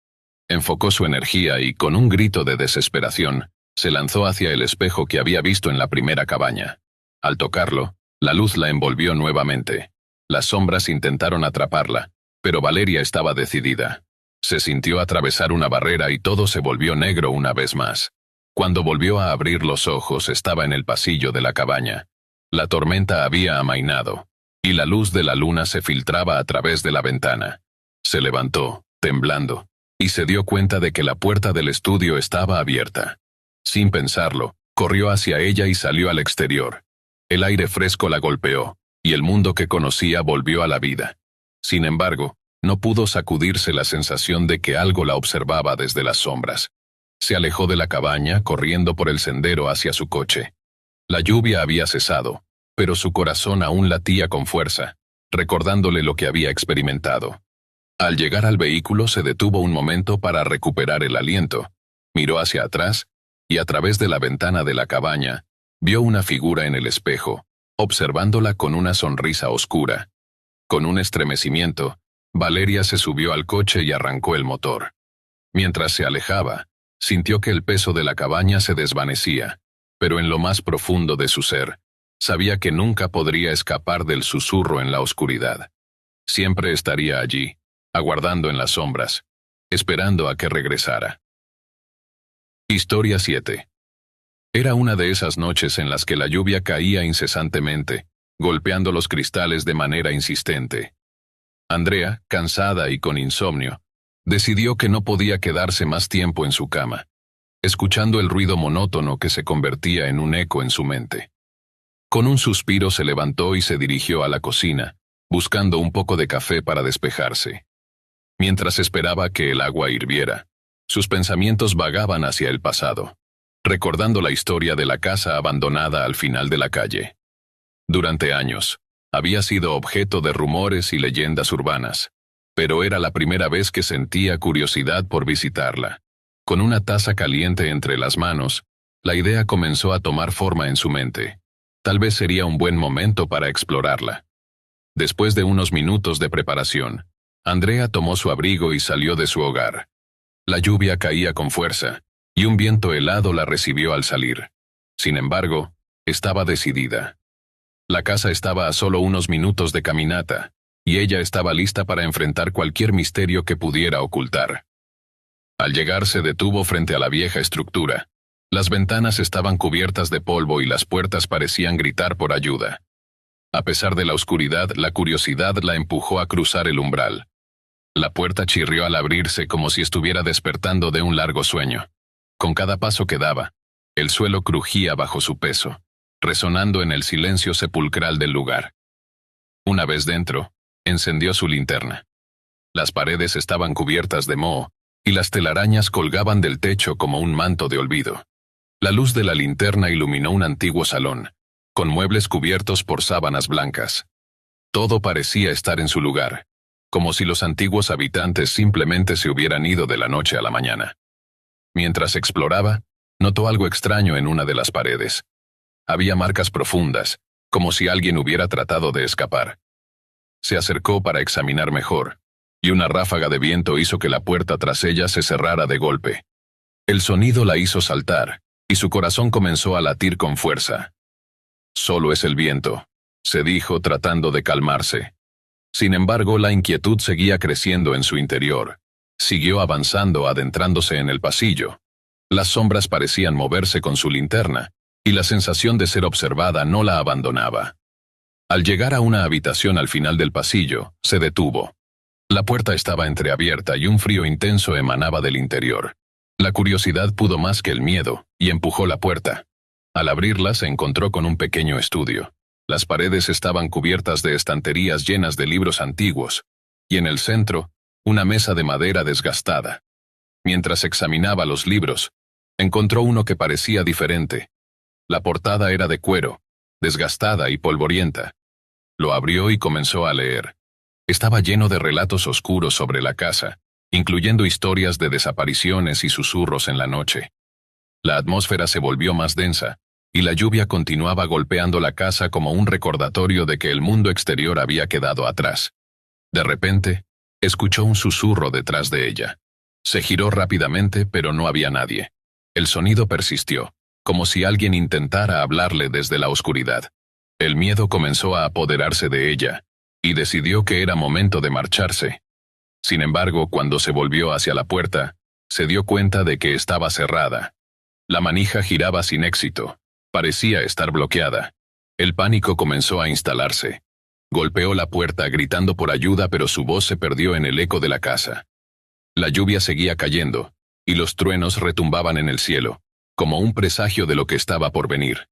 S1: Enfocó su energía y, con un grito de desesperación, se lanzó hacia el espejo que había visto en la primera cabaña. Al tocarlo, la luz la envolvió nuevamente. Las sombras intentaron atraparla, pero Valeria estaba decidida. Se sintió atravesar una barrera y todo se volvió negro una vez más. Cuando volvió a abrir los ojos, estaba en el pasillo de la cabaña. La tormenta había amainado, y la luz de la luna se filtraba a través de la ventana. Se levantó, temblando, y se dio cuenta de que la puerta del estudio estaba abierta. Sin pensarlo, corrió hacia ella y salió al exterior. El aire fresco la golpeó, y el mundo que conocía volvió a la vida. Sin embargo, no pudo sacudirse la sensación de que algo la observaba desde las sombras. Se alejó de la cabaña, corriendo por el sendero hacia su coche. La lluvia había cesado, pero su corazón aún latía con fuerza, recordándole lo que había experimentado. Al llegar al vehículo se detuvo un momento para recuperar el aliento, miró hacia atrás, y a través de la ventana de la cabaña, vio una figura en el espejo, observándola con una sonrisa oscura. Con un estremecimiento, Valeria se subió al coche y arrancó el motor. Mientras se alejaba, sintió que el peso de la cabaña se desvanecía, pero en lo más profundo de su ser, sabía que nunca podría escapar del susurro en la oscuridad. Siempre estaría allí, aguardando en las sombras, esperando a que regresara. Historia 7. Era una de esas noches en las que la lluvia caía incesantemente, golpeando los cristales de manera insistente. Andrea, cansada y con insomnio, decidió que no podía quedarse más tiempo en su cama, escuchando el ruido monótono que se convertía en un eco en su mente. Con un suspiro se levantó y se dirigió a la cocina, buscando un poco de café para despejarse. Mientras esperaba que el agua hirviera, sus pensamientos vagaban hacia el pasado, recordando la historia de la casa abandonada al final de la calle. Durante años, había sido objeto de rumores y leyendas urbanas, pero era la primera vez que sentía curiosidad por visitarla. Con una taza caliente entre las manos, la idea comenzó a tomar forma en su mente. Tal vez sería un buen momento para explorarla. Después de unos minutos de preparación, Andrea tomó su abrigo y salió de su hogar. La lluvia caía con fuerza, y un viento helado la recibió al salir. Sin embargo, estaba decidida. La casa estaba a solo unos minutos de caminata, y ella estaba lista para enfrentar cualquier misterio que pudiera ocultar. Al llegar se detuvo frente a la vieja estructura. Las ventanas estaban cubiertas de polvo y las puertas parecían gritar por ayuda. A pesar de la oscuridad, la curiosidad la empujó a cruzar el umbral. La puerta chirrió al abrirse como si estuviera despertando de un largo sueño. Con cada paso que daba, el suelo crujía bajo su peso, resonando en el silencio sepulcral del lugar. Una vez dentro, encendió su linterna. Las paredes estaban cubiertas de moho, y las telarañas colgaban del techo como un manto de olvido. La luz de la linterna iluminó un antiguo salón, con muebles cubiertos por sábanas blancas. Todo parecía estar en su lugar, como si los antiguos habitantes simplemente se hubieran ido de la noche a la mañana. Mientras exploraba, notó algo extraño en una de las paredes. Había marcas profundas, como si alguien hubiera tratado de escapar. Se acercó para examinar mejor, y una ráfaga de viento hizo que la puerta tras ella se cerrara de golpe. El sonido la hizo saltar, y su corazón comenzó a latir con fuerza. «Solo es el viento», se dijo tratando de calmarse. Sin embargo, la inquietud seguía creciendo en su interior. Siguió avanzando, adentrándose en el pasillo. Las sombras parecían moverse con su linterna, y la sensación de ser observada no la abandonaba. Al llegar a una habitación al final del pasillo, se detuvo. La puerta estaba entreabierta y un frío intenso emanaba del interior. La curiosidad pudo más que el miedo, y empujó la puerta. Al abrirla se encontró con un pequeño estudio. Las paredes estaban cubiertas de estanterías llenas de libros antiguos, y en el centro, una mesa de madera desgastada. Mientras examinaba los libros, encontró uno que parecía diferente. La portada era de cuero, desgastada y polvorienta. Lo abrió y comenzó a leer. Estaba lleno de relatos oscuros sobre la casa, incluyendo historias de desapariciones y susurros en la noche. La atmósfera se volvió más densa, y la lluvia continuaba golpeando la casa como un recordatorio de que el mundo exterior había quedado atrás. De repente, escuchó un susurro detrás de ella. Se giró rápidamente, pero no había nadie. El sonido persistió, como si alguien intentara hablarle desde la oscuridad. El miedo comenzó a apoderarse de ella, y decidió que era momento de marcharse. Sin embargo, cuando se volvió hacia la puerta, se dio cuenta de que estaba cerrada. La manija giraba sin éxito. Parecía estar bloqueada. El pánico comenzó a instalarse. Golpeó la puerta gritando por ayuda, pero su voz se perdió en el eco de la casa. La lluvia seguía cayendo, y los truenos retumbaban en el cielo, como un presagio de lo que estaba por venir.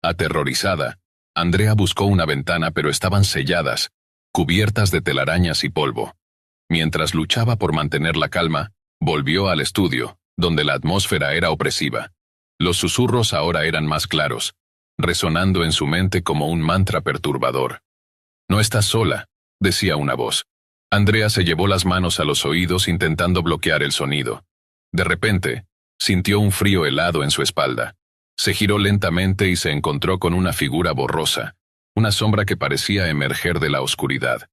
S1: Aterrorizada, Andrea buscó una ventana, pero estaban selladas, cubiertas de telarañas y polvo. Mientras luchaba por mantener la calma, volvió al estudio, donde la atmósfera era opresiva. Los susurros ahora eran más claros, resonando en su mente como un mantra perturbador. «No estás sola», decía una voz. Andrea se llevó las manos a los oídos intentando bloquear el sonido. De repente, sintió un frío helado en su espalda. Se giró lentamente y se encontró con una figura borrosa, una sombra que parecía emerger de la oscuridad.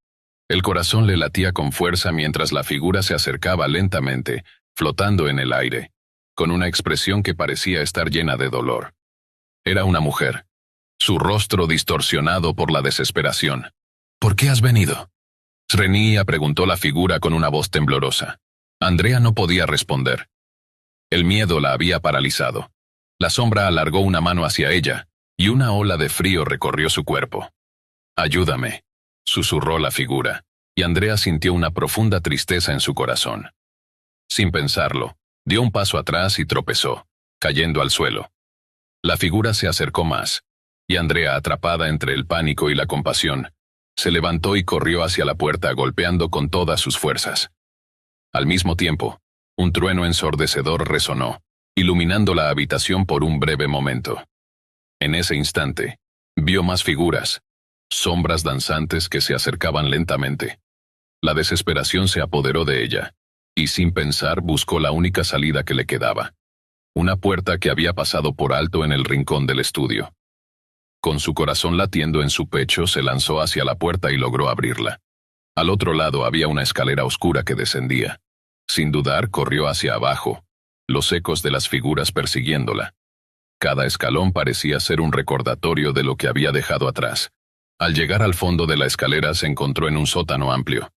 S1: El corazón le latía con fuerza mientras la figura se acercaba lentamente, flotando en el aire, con una expresión que parecía estar llena de dolor. Era una mujer, su rostro distorsionado por la desesperación. «¿Por qué has venido?», Srenia preguntó la figura con una voz temblorosa. Andrea no podía responder. El miedo la había paralizado. La sombra alargó una mano hacia ella, y una ola de frío recorrió su cuerpo. «Ayúdame», susurró la figura, y Andrea sintió una profunda tristeza en su corazón. Sin pensarlo, dio un paso atrás y tropezó, cayendo al suelo. La figura se acercó más, y Andrea, atrapada entre el pánico y la compasión, se levantó y corrió hacia la puerta golpeando con todas sus fuerzas. Al mismo tiempo, un trueno ensordecedor resonó, iluminando la habitación por un breve momento. En ese instante, vio más figuras, sombras danzantes que se acercaban lentamente. La desesperación se apoderó de ella, y sin pensar buscó la única salida que le quedaba. Una puerta que había pasado por alto en el rincón del estudio. Con su corazón latiendo en su pecho, se lanzó hacia la puerta y logró abrirla. Al otro lado había una escalera oscura que descendía. Sin dudar, corrió hacia abajo, los ecos de las figuras persiguiéndola. Cada escalón parecía ser un recordatorio de lo que había dejado atrás. Al llegar al fondo de la escalera se encontró en un sótano amplio.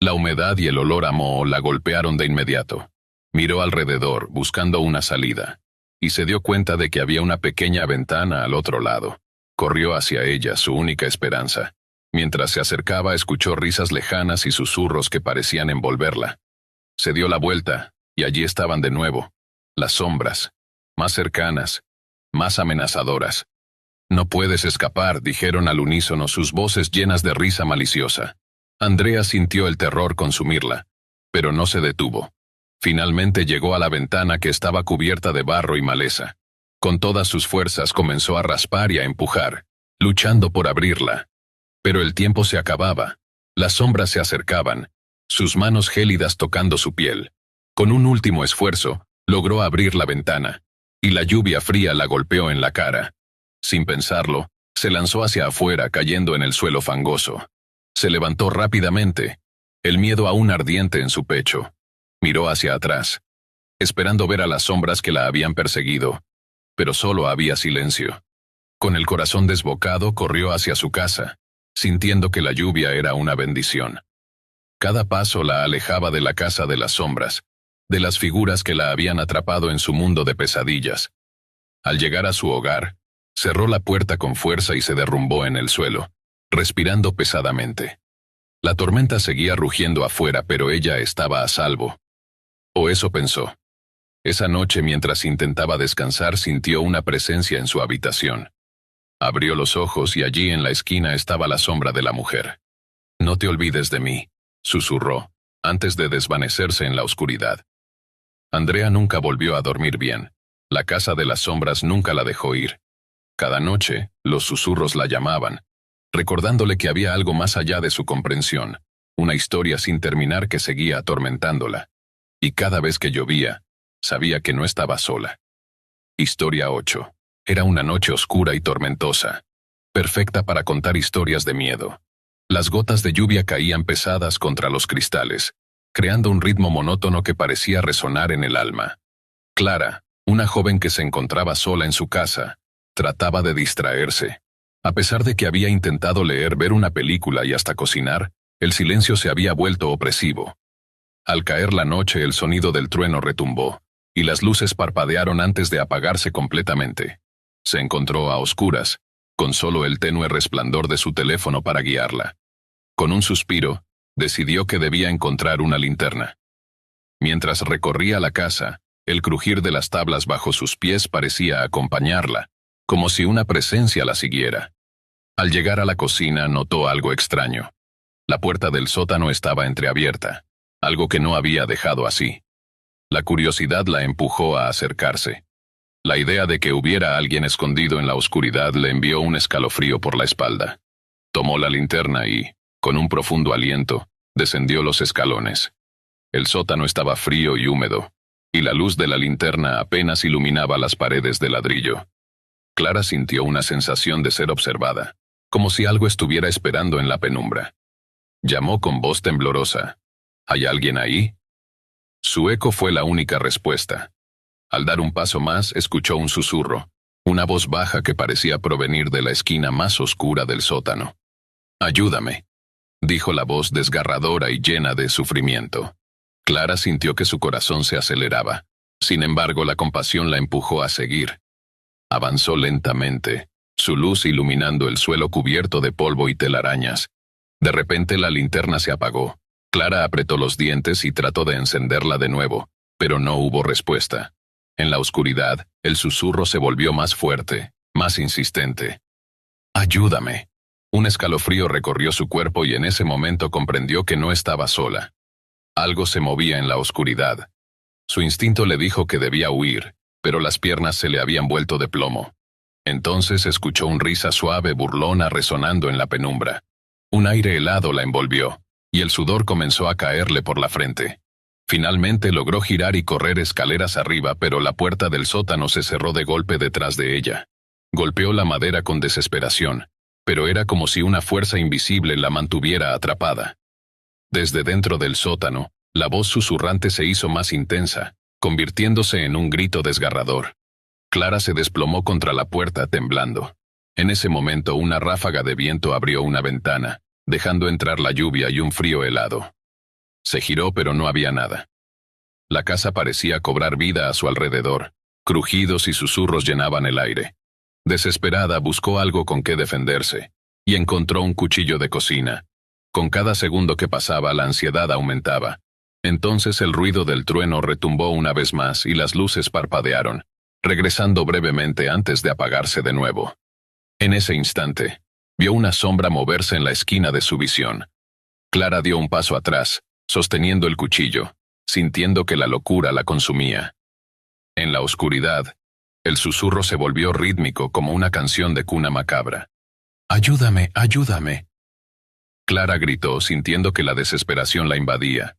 S1: La humedad y el olor a moho la golpearon de inmediato. Miró alrededor, buscando una salida, y se dio cuenta de que había una pequeña ventana al otro lado. Corrió hacia ella, su única esperanza. Mientras se acercaba, escuchó risas lejanas y susurros que parecían envolverla. Se dio la vuelta, y allí estaban de nuevo, las sombras, más cercanas, más amenazadoras. «No puedes escapar», dijeron al unísono sus voces llenas de risa maliciosa. Andrea sintió el terror consumirla, pero no se detuvo. Finalmente llegó a la ventana que estaba cubierta de barro y maleza. Con todas sus fuerzas comenzó a raspar y a empujar, luchando por abrirla. Pero el tiempo se acababa. Las sombras se acercaban, sus manos gélidas tocando su piel. Con un último esfuerzo, logró abrir la ventana, y la lluvia fría la golpeó en la cara. Sin pensarlo, se lanzó hacia afuera, cayendo en el suelo fangoso. Se levantó rápidamente, el miedo aún ardiente en su pecho. Miró hacia atrás, esperando ver a las sombras que la habían perseguido, pero solo había silencio. Con el corazón desbocado, corrió hacia su casa, sintiendo que la lluvia era una bendición. Cada paso la alejaba de la casa de las sombras, de las figuras que la habían atrapado en su mundo de pesadillas. Al llegar a su hogar, cerró la puerta con fuerza y se derrumbó en el suelo, respirando pesadamente. La tormenta seguía rugiendo afuera, pero ella estaba a salvo. O eso pensó. Esa noche, mientras intentaba descansar, sintió una presencia en su habitación. Abrió los ojos y allí en la esquina estaba la sombra de la mujer. «No te olvides de mí», susurró, antes de desvanecerse en la oscuridad. Andrea nunca volvió a dormir bien. La casa de las sombras nunca la dejó ir. Cada noche, los susurros la llamaban, recordándole que había algo más allá de su comprensión, una historia sin terminar que seguía atormentándola. Y cada vez que llovía, sabía que no estaba sola. Historia 8. Era una noche oscura y tormentosa, perfecta para contar historias de miedo. Las gotas de lluvia caían pesadas contra los cristales, creando un ritmo monótono que parecía resonar en el alma. Clara, una joven que se encontraba sola en su casa, trataba de distraerse. A pesar de que había intentado leer, ver una película y hasta cocinar, el silencio se había vuelto opresivo. Al caer la noche, el sonido del trueno retumbó, y las luces parpadearon antes de apagarse completamente. Se encontró a oscuras, con solo el tenue resplandor de su teléfono para guiarla. Con un suspiro, decidió que debía encontrar una linterna. Mientras recorría la casa, el crujir de las tablas bajo sus pies parecía acompañarla, como si una presencia la siguiera. Al llegar a la cocina, notó algo extraño. La puerta del sótano estaba entreabierta, algo que no había dejado así. La curiosidad la empujó a acercarse. La idea de que hubiera alguien escondido en la oscuridad le envió un escalofrío por la espalda. Tomó la linterna y, con un profundo aliento, descendió los escalones. El sótano estaba frío y húmedo, y la luz de la linterna apenas iluminaba las paredes de ladrillo. Clara sintió una sensación de ser observada, como si algo estuviera esperando en la penumbra. Llamó con voz temblorosa. ¿Hay alguien ahí? Su eco fue la única respuesta. Al dar un paso más, escuchó un susurro, una voz baja que parecía provenir de la esquina más oscura del sótano. «Ayúdame», dijo la voz desgarradora y llena de sufrimiento. Clara sintió que su corazón se aceleraba. Sin embargo, la compasión la empujó a seguir. Avanzó lentamente, su luz iluminando el suelo cubierto de polvo y telarañas. De repente la linterna se apagó. Clara apretó los dientes y trató de encenderla de nuevo, pero no hubo respuesta. En la oscuridad, el susurro se volvió más fuerte, más insistente. «Ayúdame». Un escalofrío recorrió su cuerpo y en ese momento comprendió que no estaba sola. Algo se movía en la oscuridad. Su instinto le dijo que debía huir, pero las piernas se le habían vuelto de plomo. Entonces escuchó una risa suave burlona resonando en la penumbra. Un aire helado la envolvió, y el sudor comenzó a caerle por la frente. Finalmente logró girar y correr escaleras arriba, pero la puerta del sótano se cerró de golpe detrás de ella. Golpeó la madera con desesperación, pero era como si una fuerza invisible la mantuviera atrapada. Desde dentro del sótano, la voz susurrante se hizo más intensa, convirtiéndose en un grito desgarrador. Clara se desplomó contra la puerta temblando. En ese momento una ráfaga de viento abrió una ventana, dejando entrar la lluvia y un frío helado. Se giró pero no había nada. La casa parecía cobrar vida a su alrededor. Crujidos y susurros llenaban el aire. Desesperada buscó algo con que defenderse, y encontró un cuchillo de cocina. Con cada segundo que pasaba la ansiedad aumentaba. Entonces el ruido del trueno retumbó una vez más y las luces parpadearon, regresando brevemente antes de apagarse de nuevo. En ese instante, vio una sombra moverse en la esquina de su visión. Clara dio un paso atrás, sosteniendo el cuchillo, sintiendo que la locura la consumía. En la oscuridad, el susurro se volvió rítmico como una canción de cuna macabra. «Ayúdame, ayúdame». Clara gritó, sintiendo que la desesperación la invadía.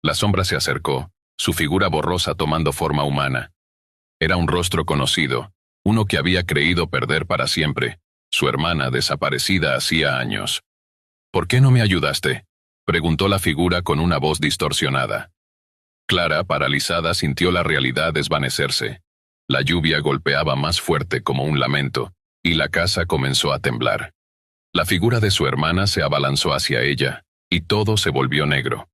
S1: La sombra se acercó, su figura borrosa tomando forma humana. Era un rostro conocido, uno que había creído perder para siempre, su hermana desaparecida hacía años. «¿Por qué no me ayudaste?», preguntó la figura con una voz distorsionada. Clara, paralizada, sintió la realidad desvanecerse. La lluvia golpeaba más fuerte como un lamento, y la casa comenzó a temblar. La figura de su hermana se abalanzó hacia ella, y todo se volvió negro.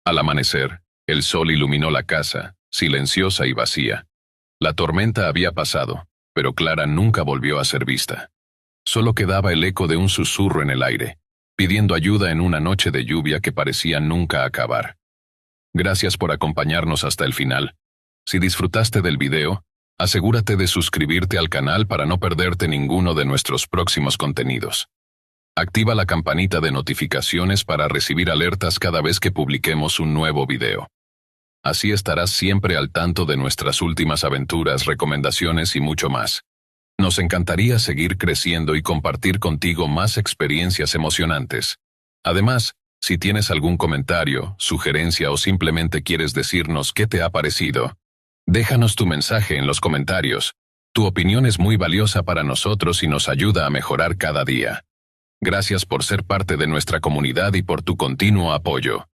S1: Al amanecer, el sol iluminó la casa, silenciosa y vacía. La tormenta había pasado, pero Clara nunca volvió a ser vista. Solo quedaba el eco de un susurro en el aire, pidiendo ayuda en una noche de lluvia que parecía nunca acabar. Gracias por acompañarnos hasta el final. Si disfrutaste del video, asegúrate de suscribirte al canal para no perderte ninguno de nuestros próximos contenidos. Activa la campanita de notificaciones para recibir alertas cada vez que publiquemos un nuevo video. Así estarás siempre al tanto de nuestras últimas aventuras, recomendaciones y mucho más. Nos encantaría seguir creciendo y compartir contigo más experiencias emocionantes. Además, si tienes algún comentario, sugerencia o simplemente quieres decirnos qué te ha parecido, déjanos tu mensaje en los comentarios. Tu opinión es muy valiosa para nosotros y nos ayuda a mejorar cada día. Gracias por ser parte de nuestra comunidad y por tu continuo apoyo.